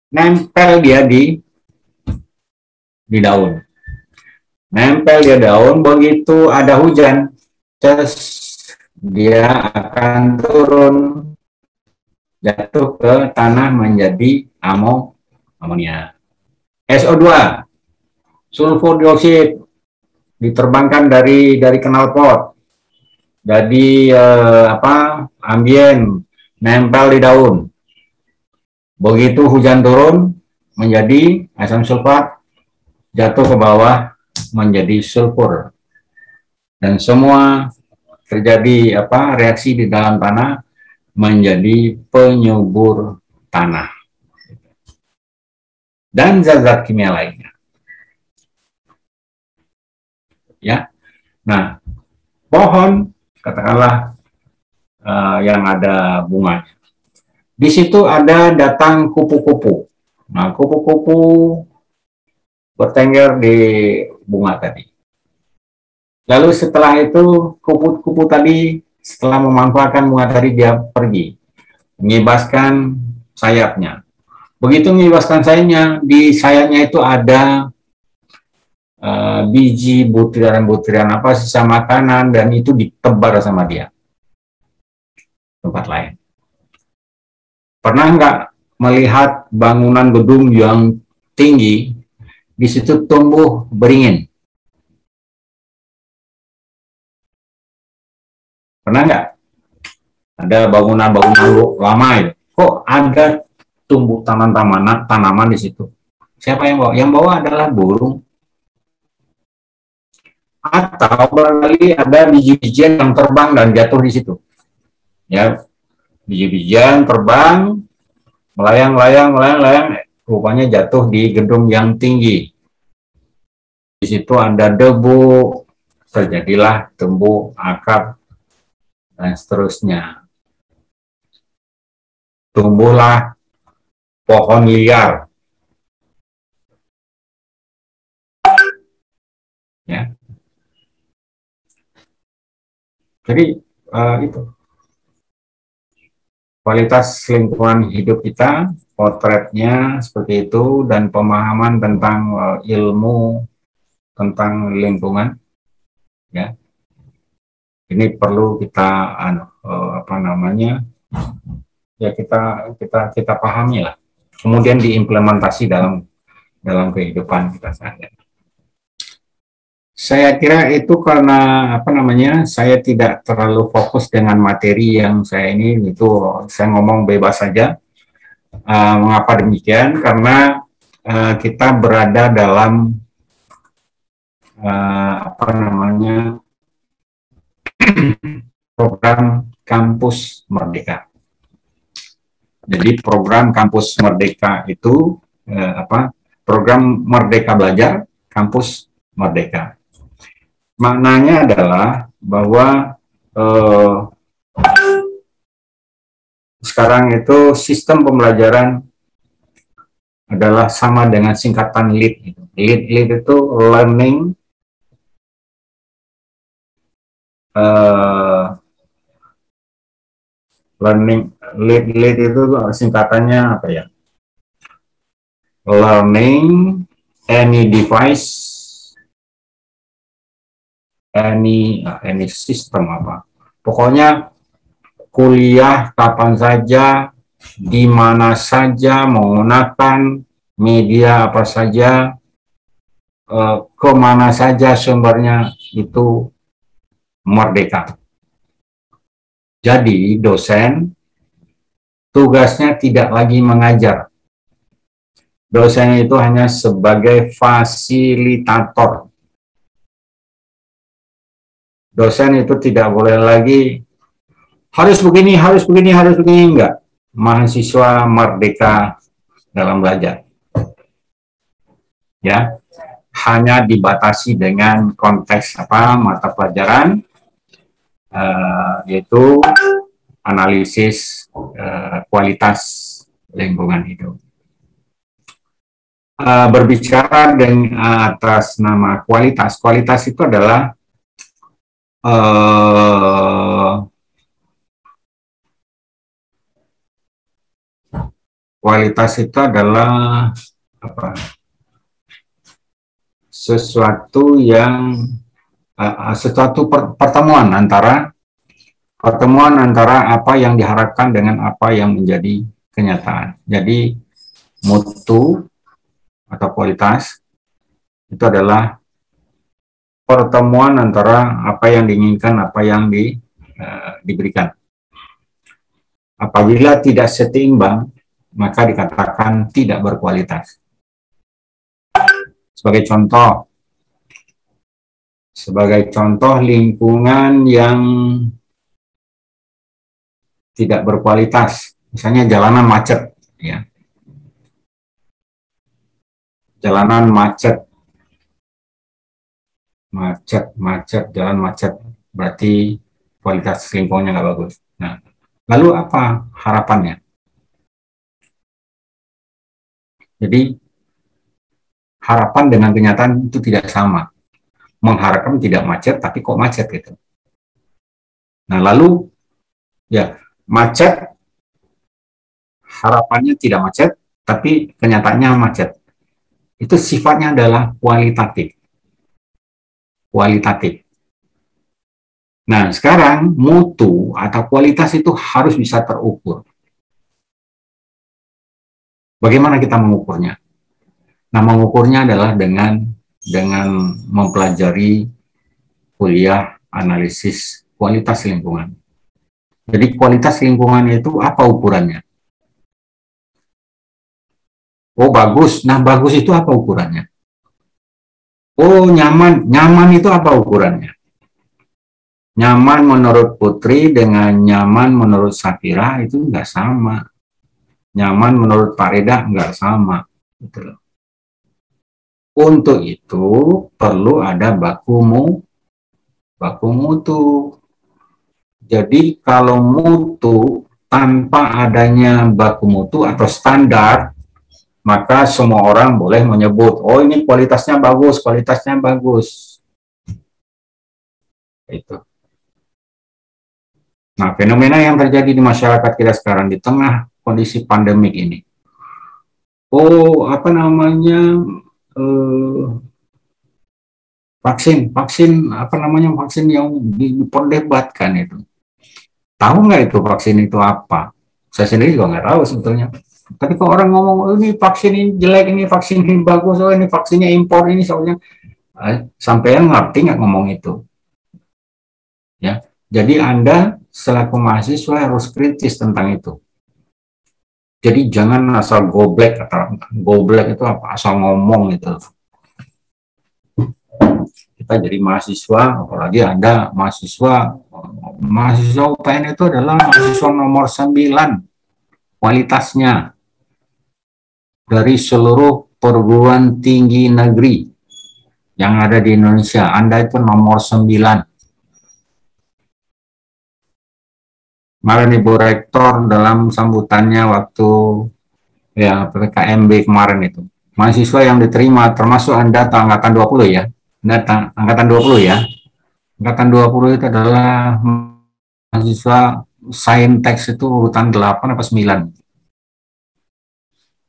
nempel dia di daun. Nempel dia daun, begitu ada hujan, dia akan turun, jatuh ke tanah menjadi amonia. SO2, sulfur dioksida, diterbangkan dari knalpot, jadi ambien, nempel di daun. Begitu hujan turun, menjadi asam sulfat, jatuh ke bawah, menjadi sulfur. Dan semua terjadi reaksi di dalam tanah, menjadi penyubur tanah. Dan zat-zat kimia lainnya. Ya. Nah, pohon, katakanlah yang ada bunganya. Di situ ada datang kupu-kupu. Nah, kupu-kupu bertengger di bunga tadi. Lalu setelah itu, kupu-kupu tadi setelah memanfaatkan bunga tadi, dia pergi, mengibaskan sayapnya. Begitu mengibaskan sayapnya, di sayapnya itu ada biji, butiran-butiran sisa makanan, dan itu ditebar sama dia. Tempat lain. Pernah nggak melihat bangunan gedung yang tinggi, di situ tumbuh beringin? Pernah nggak? Ada bangunan-bangunan lama itu, kok ada tumbuh tanaman di situ? Siapa yang bawa? Yang bawa adalah burung. Atau barangkali ada biji-bijian yang terbang dan jatuh di situ. Ya, biji-bijian terbang, melayang, rupanya jatuh di gedung yang tinggi. Di situ ada debu, terjadilah tumbuh akar, dan seterusnya. Tumbuhlah pohon liar. Ya. Jadi itu kualitas lingkungan hidup kita, potretnya seperti itu, dan pemahaman tentang ilmu tentang lingkungan, ya. Ini perlu kita ya kita pahami lah, kemudian diimplementasi dalam kehidupan kita sehari-hari. Saya kira itu karena apa namanya, saya tidak terlalu fokus dengan materi yang saya ini, itu saya ngomong bebas saja. Mengapa demikian? Karena kita berada dalam apa namanya, program Kampus Merdeka. Jadi program Kampus Merdeka itu program Merdeka Belajar Kampus Merdeka. Maknanya adalah bahwa sekarang itu sistem pembelajaran adalah sama dengan singkatan LEAD. LEAD itu learning, LEAD itu singkatannya apa ya? Learning, any device, any system apa. Pokoknya kuliah kapan saja, di mana saja, menggunakan media apa saja, kemana saja sumbernya, itu merdeka. Jadi dosen tugasnya tidak lagi mengajar. Dosen itu hanya sebagai fasilitator. Dosen itu tidak boleh lagi harus begini, enggak. Mahasiswa merdeka dalam belajar. Ya, hanya dibatasi dengan konteks mata pelajaran, yaitu analisis kualitas lingkungan hidup. Berbicara dengan atas nama kualitas, kualitas itu adalah apa? Sesuatu yang pertemuan antara apa yang diharapkan dengan apa yang menjadi kenyataan. Jadi mutu atau kualitas itu adalah pertemuan antara apa yang diinginkan, apa yang diberikan. Apabila tidak setimbang, maka dikatakan tidak berkualitas. Sebagai contoh lingkungan yang tidak berkualitas, misalnya jalanan macet, ya. Jalanan jalan macet, berarti kualitas lingkungannya nggak bagus. Nah, lalu apa harapannya? Jadi harapan dengan kenyataan itu tidak sama. Mengharapkan tidak macet, tapi kok macet gitu. Nah, lalu ya macet, harapannya tidak macet, tapi kenyataannya macet. Itu sifatnya adalah kualitatif. Nah, sekarang mutu atau kualitas itu harus bisa terukur. Bagaimana kita mengukurnya? Nah, mengukurnya adalah dengan mempelajari kuliah analisis kualitas lingkungan. Jadi kualitas lingkungan itu apa ukurannya? Oh, bagus. Nah, bagus itu apa ukurannya? Oh, nyaman. Nyaman itu apa ukurannya? Nyaman menurut Putri dengan nyaman menurut Safira itu nggak sama. Nyaman menurut Pak Reda nggak sama. Gitu loh. Untuk itu perlu ada baku mutu. Jadi kalau mutu tanpa adanya baku mutu atau standar, maka semua orang boleh menyebut, oh ini kualitasnya bagus. Itu. Nah, fenomena yang terjadi di masyarakat kita sekarang di tengah kondisi pandemik ini. Oh, apa namanya, vaksin yang diperdebatkan itu. Tahu nggak itu vaksin itu apa? Saya sendiri juga nggak tahu sebetulnya. Tapi kalau orang ngomong, oh, ini vaksin ini jelek, ini vaksin ini bagus, oh ini vaksinnya impor ini soalnya. Sampean ngerti nggak ngomong itu? Ya, jadi Anda selaku mahasiswa harus kritis tentang itu. Jadi jangan asal goblek, atau goblek itu apa? Asal ngomong itu. Kita jadi mahasiswa, apalagi Anda mahasiswa UPN itu adalah mahasiswa nomor 9 kualitasnya dari seluruh perguruan tinggi negeri yang ada di Indonesia. Anda itu nomor 9. Kemarin Ibu Rektor dalam sambutannya waktu ya PPKMB kemarin itu, mahasiswa yang diterima termasuk Anda angkatan 20 ya. Anda angkatan 20 ya. Angkatan 20 itu adalah mahasiswa Saintek itu urutan 8 apa 9.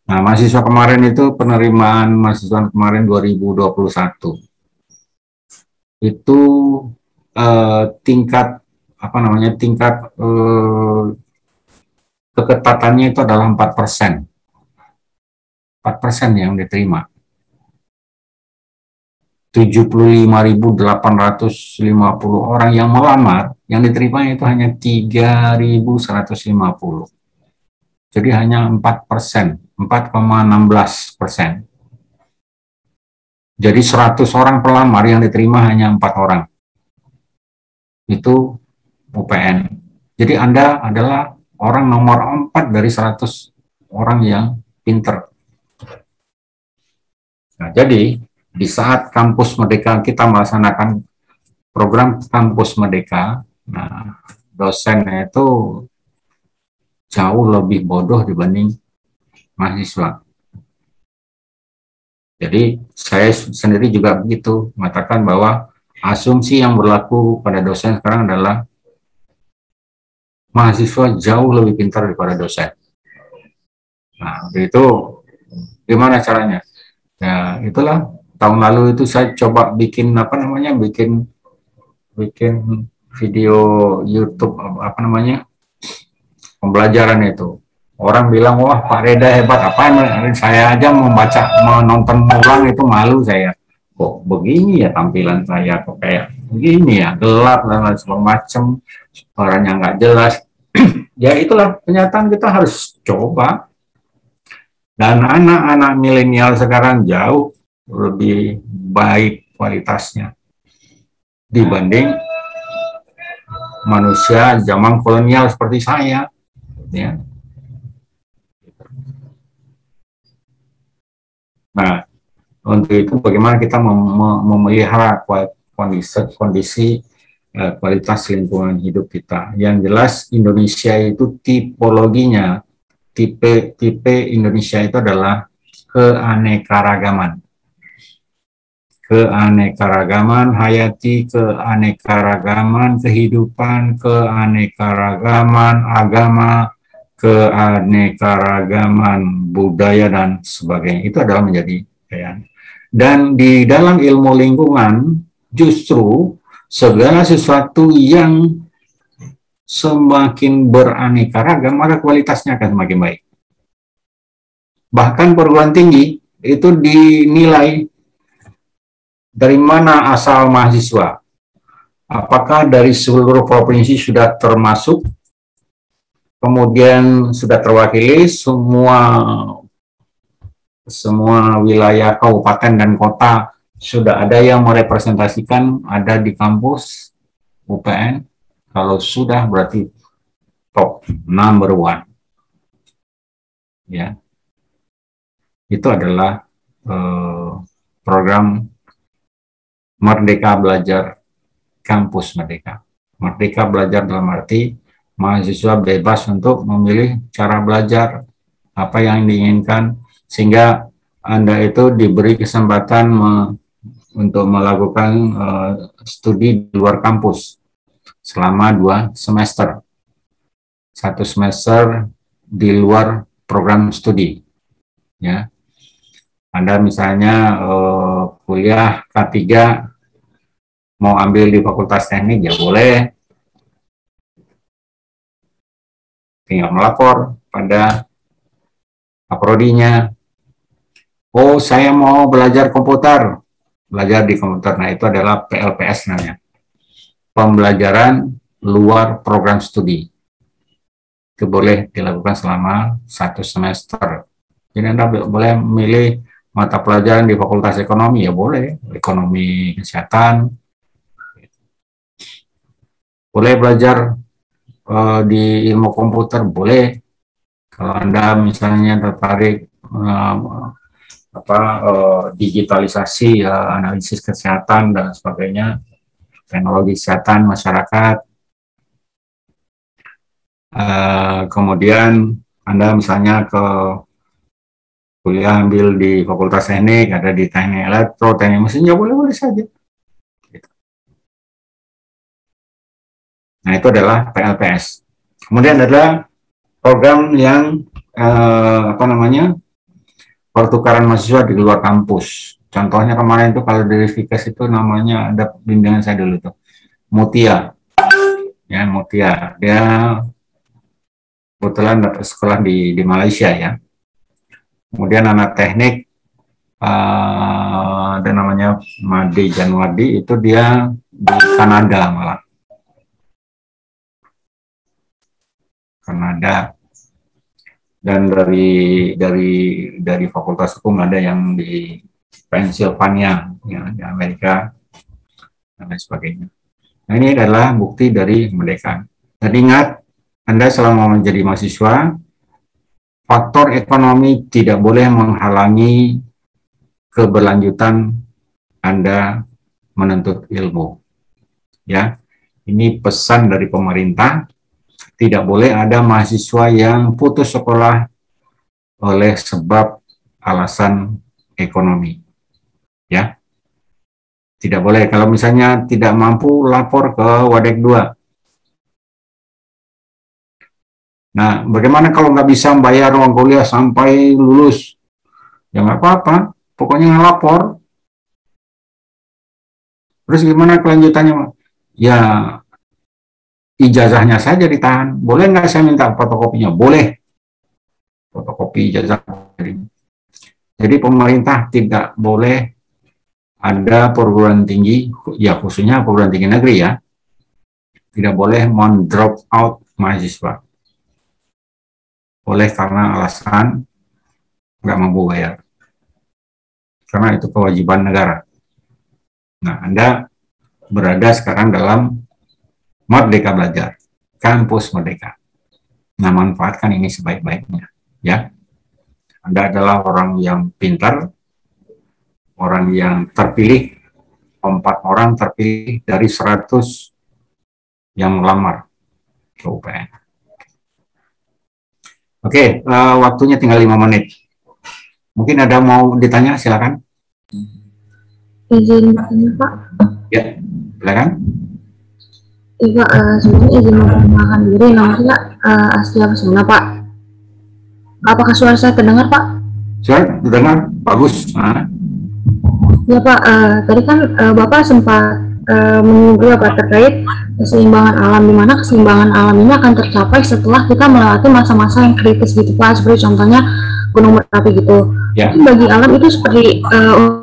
Nah, mahasiswa kemarin itu penerimaan mahasiswa kemarin 2021. Itu tingkat keketatannya itu adalah 4%. 4% yang diterima. 75.850 orang yang melamar, yang diterima itu hanya 3.150. Jadi hanya 4%, 4,16%. Jadi 100 orang pelamar yang diterima hanya 4 orang. Itu UPN. Jadi Anda adalah orang nomor 4 dari 100 orang yang pinter. Nah, jadi di saat Kampus Merdeka kita melaksanakan program Kampus Merdeka, nah, dosennya itu jauh lebih bodoh dibanding mahasiswa. Jadi saya sendiri juga begitu mengatakan bahwa asumsi yang berlaku pada dosen sekarang adalah mahasiswa jauh lebih pintar daripada dosen. Nah, itu gimana caranya? Ya, itulah tahun lalu itu saya coba bikin bikin video YouTube pembelajaran itu. Orang bilang, wah Pak Reda hebat, apaan? Saya aja menonton ulang itu malu saya. Kok begini ya tampilan saya, kok kayak begini ya, gelap dan lain macam, suaranya nggak jelas. Ya itulah kenyataan, kita harus coba. Dan anak-anak milenial sekarang jauh lebih baik kualitasnya dibanding manusia zaman kolonial seperti saya. Ya. Nah, untuk itu bagaimana kita memelihara kondisi kualitas lingkungan hidup kita. Yang jelas Indonesia itu tipologinya, tipe Indonesia itu adalah keanekaragaman. Keanekaragaman hayati, keanekaragaman kehidupan, keanekaragaman agama, keanekaragaman budaya dan sebagainya. Itu adalah menjadi kekayaan. Dan di dalam ilmu lingkungan justru segala sesuatu yang semakin beraneka ragam, maka kualitasnya akan semakin baik. Bahkan perguruan tinggi itu dinilai dari mana asal mahasiswa. Apakah dari seluruh provinsi sudah termasuk, kemudian sudah terwakili semua wilayah kabupaten dan kota sudah ada yang merepresentasikan ada di kampus UPN. Kalau sudah berarti top number 1. Ya. Itu adalah program Merdeka Belajar Kampus Merdeka. Merdeka belajar dalam arti mahasiswa bebas untuk memilih cara belajar apa yang diinginkan, sehingga Anda itu diberi kesempatan untuk melakukan studi di luar kampus selama 2 semester. 1 semester di luar program studi. Ya. Anda misalnya kuliah K3 mau ambil di Fakultas Teknik, ya boleh. Tinggal melapor pada aprodinya. Oh, saya mau belajar komputer. belajar di komputer. Nah, itu adalah PLPS namanya. Pembelajaran luar program studi. Itu boleh dilakukan selama 1 semester. Jadi Anda boleh memilih mata pelajaran di Fakultas Ekonomi, ya boleh. Ekonomi kesehatan. Boleh belajar di ilmu komputer, boleh. Kalau Anda misalnya tertarik digitalisasi, analisis kesehatan dan sebagainya, teknologi kesehatan masyarakat. Kemudian Anda misalnya ke kuliah ambil di Fakultas Teknik, ada di Teknik Elektro, Teknik Mesin, ya boleh-boleh saja. Nah, itu adalah PLPS. Kemudian ada program yang pertukaran mahasiswa di luar kampus. Contohnya kemarin itu kalau dari Vikas itu namanya, ada bimbingan saya dulu tuh, Mutia. Ya, Mutia. Dia kebetulan dapat sekolah di Malaysia ya. Kemudian anak teknik ada namanya Made Janwardi, itu dia di Kanada malah. Kanada. Dan dari Fakultas Hukum ada yang di Pennsylvania, ya, di Amerika, dan lain sebagainya. Nah, ini adalah bukti dari kemerdekaan. Dan ingat, Anda selama menjadi mahasiswa, faktor ekonomi tidak boleh menghalangi keberlanjutan Anda menuntut ilmu. Ya, ini pesan dari pemerintah. Tidak boleh ada mahasiswa yang putus sekolah oleh sebab alasan ekonomi. Ya. Tidak boleh. Kalau misalnya tidak mampu, lapor ke Wadek 2. Nah, bagaimana kalau nggak bisa membayar uang kuliah sampai lulus? Ya nggak apa-apa. Pokoknya ngelapor. Terus gimana kelanjutannya? Ya, ijazahnya saja ditahan. Boleh nggak saya minta fotokopinya? Boleh. Fotokopi ijazah. Jadi pemerintah tidak boleh ada perguruan tinggi, ya khususnya perguruan tinggi negeri ya, tidak boleh drop out mahasiswa. Boleh karena alasan nggak mampu bayar. Karena itu kewajiban negara. Nah, Anda berada sekarang dalam Merdeka Belajar, kampus Merdeka. Nah, manfaatkan ini sebaik-baiknya, ya. Anda adalah orang yang pintar, orang yang terpilih, 4 orang terpilih dari 100 yang melamar ke UPN. Oke, waktunya tinggal 5 menit. Mungkin ada mau ditanya, silakan. Izin bertanya, Pak. Ya, silakan. Iya, Pak, sebelumnya izin memperkenalkan diri, nama saya Astia Pesona, Pak. Apakah suara saya terdengar, Pak? Suara terdengar, bagus. Ya, Pak, tadi kan Bapak sempat menyinggung apa terkait keseimbangan alam, di mana keseimbangan alam ini akan tercapai setelah kita melewati masa-masa yang kritis gitu, Pak, seperti contohnya Gunung Merapi gitu. Ya. Mungkin bagi alam itu seperti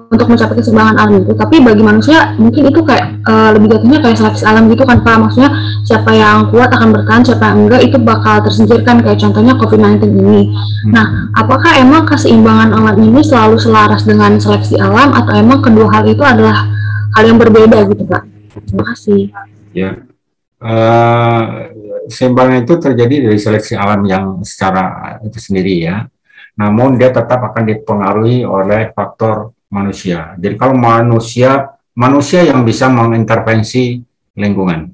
untuk mencapai keseimbangan alam itu, tapi bagi manusia mungkin itu kayak lebih jatuhnya kayak seleksi alam gitu kan, Pak. Maksudnya siapa yang kuat akan bertahan, siapa yang enggak itu bakal tersingkirkan, kayak contohnya COVID-19 ini. Nah, apakah emang keseimbangan alam ini selalu selaras dengan seleksi alam, atau emang kedua hal itu adalah hal yang berbeda gitu, Pak? Terima kasih. Ya, keseimbangan itu terjadi dari seleksi alam yang secara itu sendiri ya. Namun dia tetap akan dipengaruhi oleh faktor manusia. Jadi kalau manusia yang bisa mengintervensi lingkungan.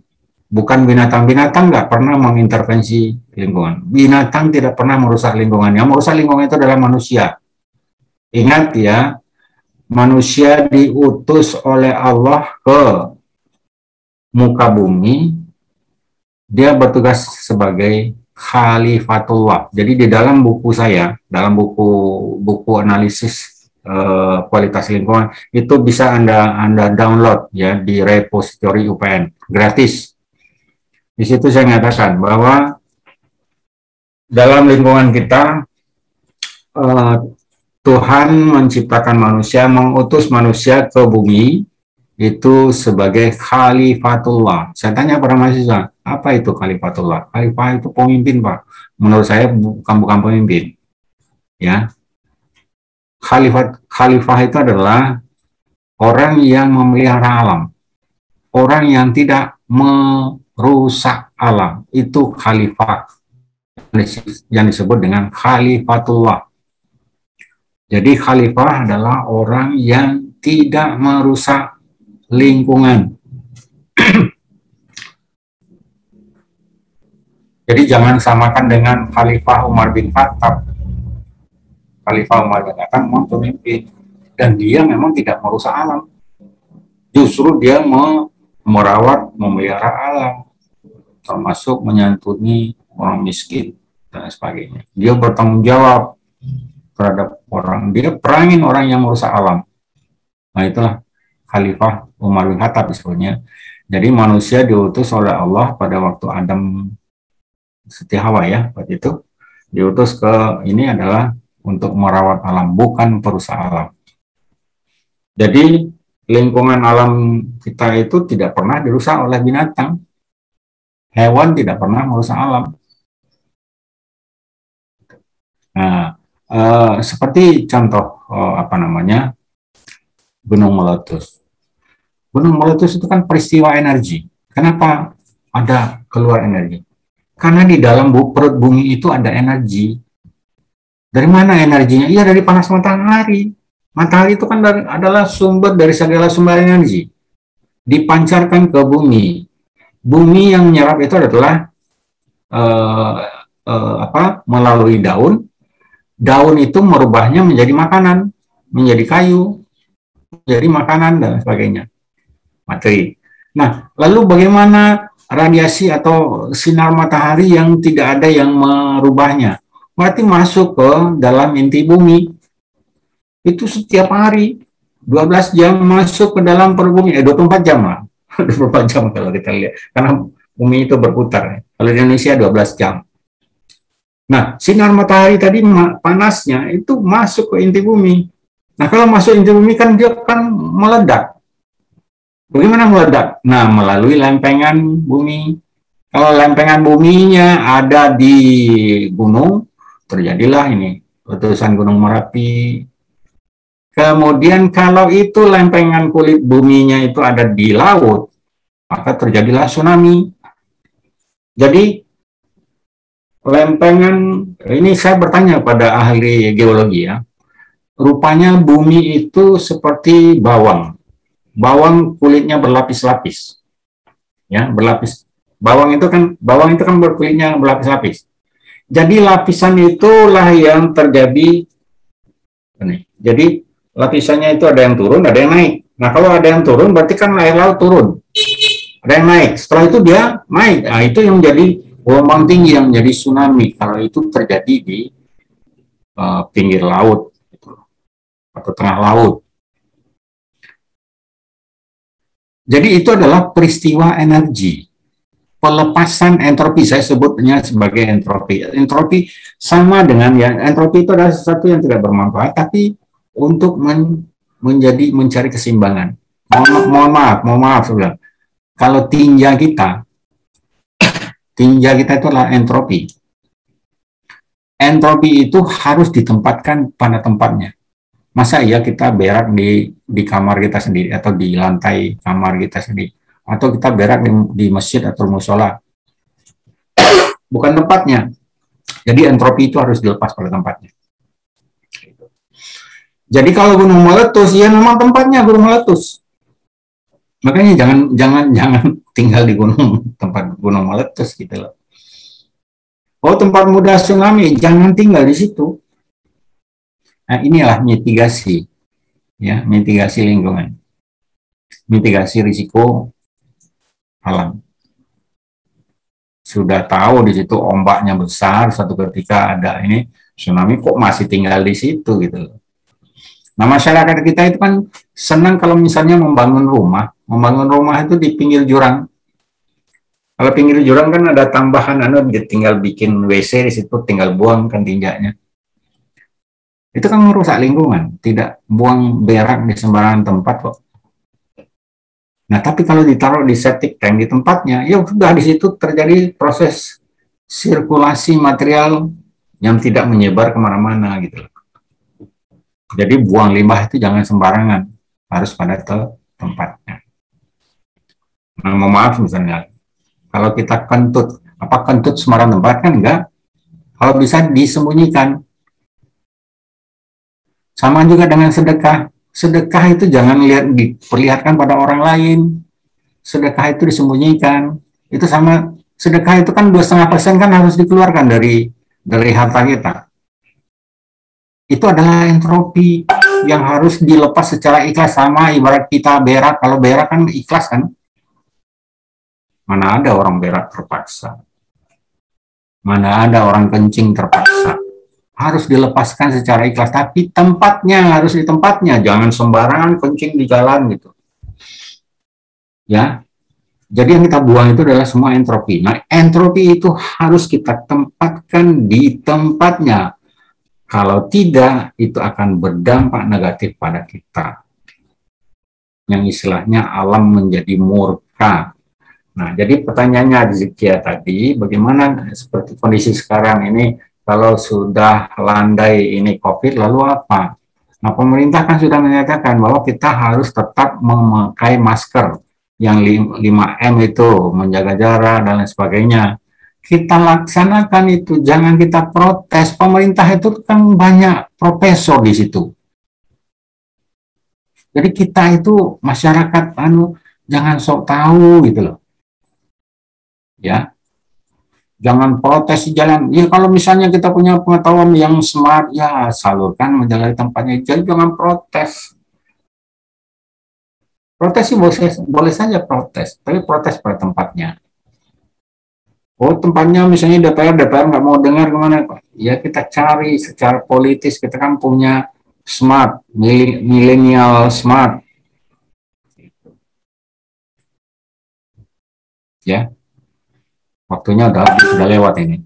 Bukan binatang-binatang nggak pernah mengintervensi lingkungan. Binatang tidak pernah merusak lingkungan. Yang merusak lingkungan itu adalah manusia. Ingat ya, manusia diutus oleh Allah ke muka bumi, dia bertugas sebagai Khalifatullah. Jadi di dalam buku saya, dalam buku analisis kualitas lingkungan, itu bisa Anda download ya di repository UPN, gratis. Di situ saya mengatakan bahwa dalam lingkungan kita Tuhan menciptakan manusia, mengutus manusia ke bumi itu sebagai khalifatullah. Saya tanya pada mahasiswa, apa itu khalifatullah? Khalifah itu pemimpin, Pak. Menurut saya bukan pemimpin. Ya. Khalifah itu adalah orang yang memelihara alam. Orang yang tidak merusak alam. Itu khalifah. Yang disebut dengan khalifatullah. Jadi khalifah adalah orang yang tidak merusak lingkungan. Jadi jangan samakan dengan Khalifah Umar bin Khattab. Khalifah Umar bin Khattab memang pemimpin dan dia memang tidak merusak alam. Justru dia merawat, memelihara alam, termasuk menyantuni orang miskin dan sebagainya. Dia bertanggung jawab terhadap orang. Dia perangin orang yang merusak alam. Nah itulah Khalifah Umar bin Khattab disebutnya. Jadi manusia diutus oleh Allah pada waktu Adam Siti Hawa ya, waktu itu diutus ke ini adalah untuk merawat alam, bukan perusak alam. Jadi lingkungan alam kita itu tidak pernah dirusak oleh binatang. Hewan tidak pernah merusak alam. Nah, seperti contoh gunung meletus. Gunung meletus itu kan peristiwa energi. Kenapa ada keluar energi? Karena di dalam perut bumi itu ada energi. Dari mana energinya? Iya, dari panas matahari. Matahari itu kan adalah sumber dari segala sumber energi. Dipancarkan ke bumi. Bumi yang menyerap itu adalah melalui daun. Daun itu merubahnya menjadi makanan, menjadi kayu, menjadi makanan dan sebagainya. Materi. Nah, lalu bagaimana radiasi atau sinar matahari yang tidak ada yang merubahnya? Berarti masuk ke dalam inti bumi. Itu setiap hari 12 jam masuk ke dalam perut bumi. 24 jam lah. 24 jam kalau kita lihat. Karena bumi itu berputar. Kalau di Indonesia 12 jam. Nah, sinar matahari tadi panasnya itu masuk ke inti bumi. Nah, kalau masuk inti bumi kan dia kan meledak. Bagaimana meledak? Nah, melalui lempengan bumi. Kalau lempengan buminya ada di gunung, terjadilah ini letusan Gunung Merapi. Kemudian kalau itu lempengan kulit buminya itu ada di laut, maka terjadilah tsunami. Jadi lempengan ini saya bertanya pada ahli geologi ya. Rupanya bumi itu seperti bawang. Bawang kulitnya berlapis-lapis, ya berlapis. Bawang itu kan berkulitnya berlapis-lapis. Jadi lapisan itulah yang terjadi. Jadi lapisannya itu ada yang turun, ada yang naik. Nah kalau ada yang turun, berarti kan air laut turun. Ada yang naik. Setelah itu dia naik. Nah itu yang menjadi gelombang tinggi, yang menjadi tsunami. Kalau itu terjadi di pinggir laut gitu, atau tengah laut. Jadi itu adalah peristiwa energi. Pelepasan entropi, saya sebutnya sebagai entropi. Entropi sama dengan entropi itu adalah sesuatu yang tidak bermanfaat, tapi untuk mencari keseimbangan. Mohon maaf, sudah. Kalau tinja kita itu adalah entropi. Entropi itu harus ditempatkan pada tempatnya. Masa iya kita berak di kamar kita sendiri atau di lantai kamar kita sendiri, atau kita berak di masjid atau musola? Bukan tempatnya. Jadi entropi itu harus dilepas pada tempatnya. Jadi kalau gunung meletus, ya memang tempatnya gunung meletus. Makanya jangan tinggal di tempat gunung meletus gitu loh. Oh, tempat mudah tsunami, jangan tinggal di situ. Nah, inilah mitigasi, ya, mitigasi lingkungan, mitigasi risiko alam. Sudah tahu di situ ombaknya besar, suatu ketika ada ini tsunami, kok masih tinggal di situ gitu. Nah, masyarakat kita itu kan senang kalau misalnya membangun rumah itu di pinggir jurang. Kalau pinggir jurang kan ada tambahan, tinggal bikin WC di situ, tinggal buang kan tinjanya. Itu kan merusak lingkungan, tidak buang berak di sembarangan tempat kok. Nah, tapi kalau ditaruh di septic tank di tempatnya, ya sudah di situ terjadi proses sirkulasi material yang tidak menyebar kemana-mana gitu. Jadi buang limbah itu jangan sembarangan, harus pada tempatnya. Nah, mohon maaf misalnya, kalau kita kentut, apa kentut sembarang tempat kan enggak? Kalau bisa disembunyikan. Sama juga dengan sedekah. Sedekah itu jangan diperlihatkan pada orang lain. Sedekah itu disembunyikan. Itu sama, sedekah itu kan 2,5% kan harus dikeluarkan dari harta kita. Itu adalah entropi yang harus dilepas secara ikhlas, sama ibarat kita berak. Kalau berak kan ikhlas kan? Mana ada orang berak terpaksa? Mana ada orang kencing terpaksa? Harus dilepaskan secara ikhlas, tapi tempatnya harus di tempatnya, jangan sembarangan kencing di jalan gitu. Ya, jadi yang kita buang itu adalah semua entropi. Nah, entropi itu harus kita tempatkan di tempatnya. Kalau tidak, itu akan berdampak negatif pada kita. Yang istilahnya alam menjadi murka. Nah, jadi pertanyaannya Zikia tadi, bagaimana seperti kondisi sekarang ini? Kalau sudah landai ini COVID, lalu apa? Nah, pemerintah kan sudah menyatakan bahwa kita harus tetap memakai masker yang 5M itu, menjaga jarak dan lain sebagainya. Kita laksanakan itu, jangan kita protes. Pemerintah itu kan banyak profesor di situ. Jadi kita itu masyarakat jangan sok tahu gitu loh. Ya. Jangan protes di jalan. Ya kalau misalnya kita punya pengetahuan yang smart, ya salurkan menjalani tempatnya. Jadi jangan protes. Protes sih boleh saja protes, tapi protes pada tempatnya. Oh tempatnya misalnya DPR nggak mau dengar kemana? Ya kita cari secara politis, kita kan punya smart, milenial smart. Ya. Waktunya sudah lewat ini.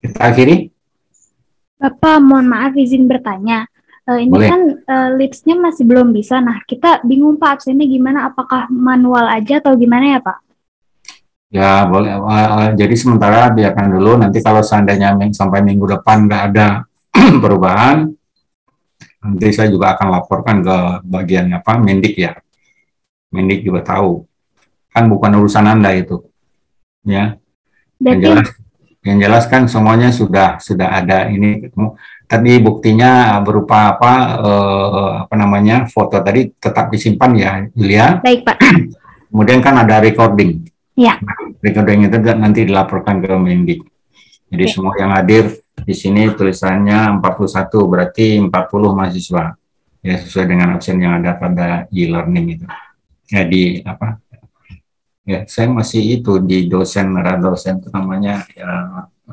Kita akhiri. Bapak, mohon maaf izin bertanya. Ini Boleh. kan lipsnya masih belum bisa. Nah, kita bingung Pak, absennya gimana? Apakah manual aja atau gimana ya Pak? Ya boleh. Jadi sementara biarkan dulu. Nanti kalau seandainya sampai minggu depan nggak ada perubahan, nanti saya juga akan laporkan ke bagian Mendik ya. Mendik juga tahu. Kan bukan urusan Anda itu, ya. Yang jelas kan semuanya sudah ada ini. Tadi buktinya berupa foto tadi tetap disimpan ya, Julia. Baik Pak. Kemudian kan ada recording. Ya. Recording itu nanti dilaporkan ke Mendik. Jadi semua yang hadir di sini tulisannya 41, berarti 40 mahasiswa. Ya sesuai dengan absen yang ada pada e-learning itu. Ya Ya, saya masih itu di dosen itu namanya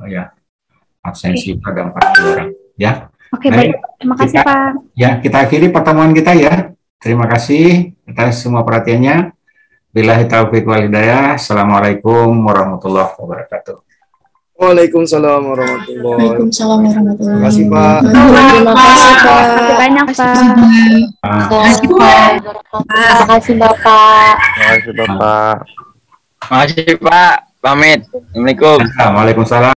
ya absensi pada 40 orang. Ya. Oke, baik. Terima kasih Pak. Ya, kita akhiri pertemuan kita ya. Terima kasih atas semua perhatiannya. Billahi taufiq wal hidayah. Assalamualaikum warahmatullahi wabarakatuh. Waalaikumsalam warahmatullahi wabarakatuh. Waalaikumsalam warahmatullahi Terima kasih Pak. Terima kasih Pak. Terima kasih banyak Pak. Terima kasih Bapak. Terima kasih Bapak. Makasih Pak. Pamit. Assalamualaikum. Waalaikumsalam.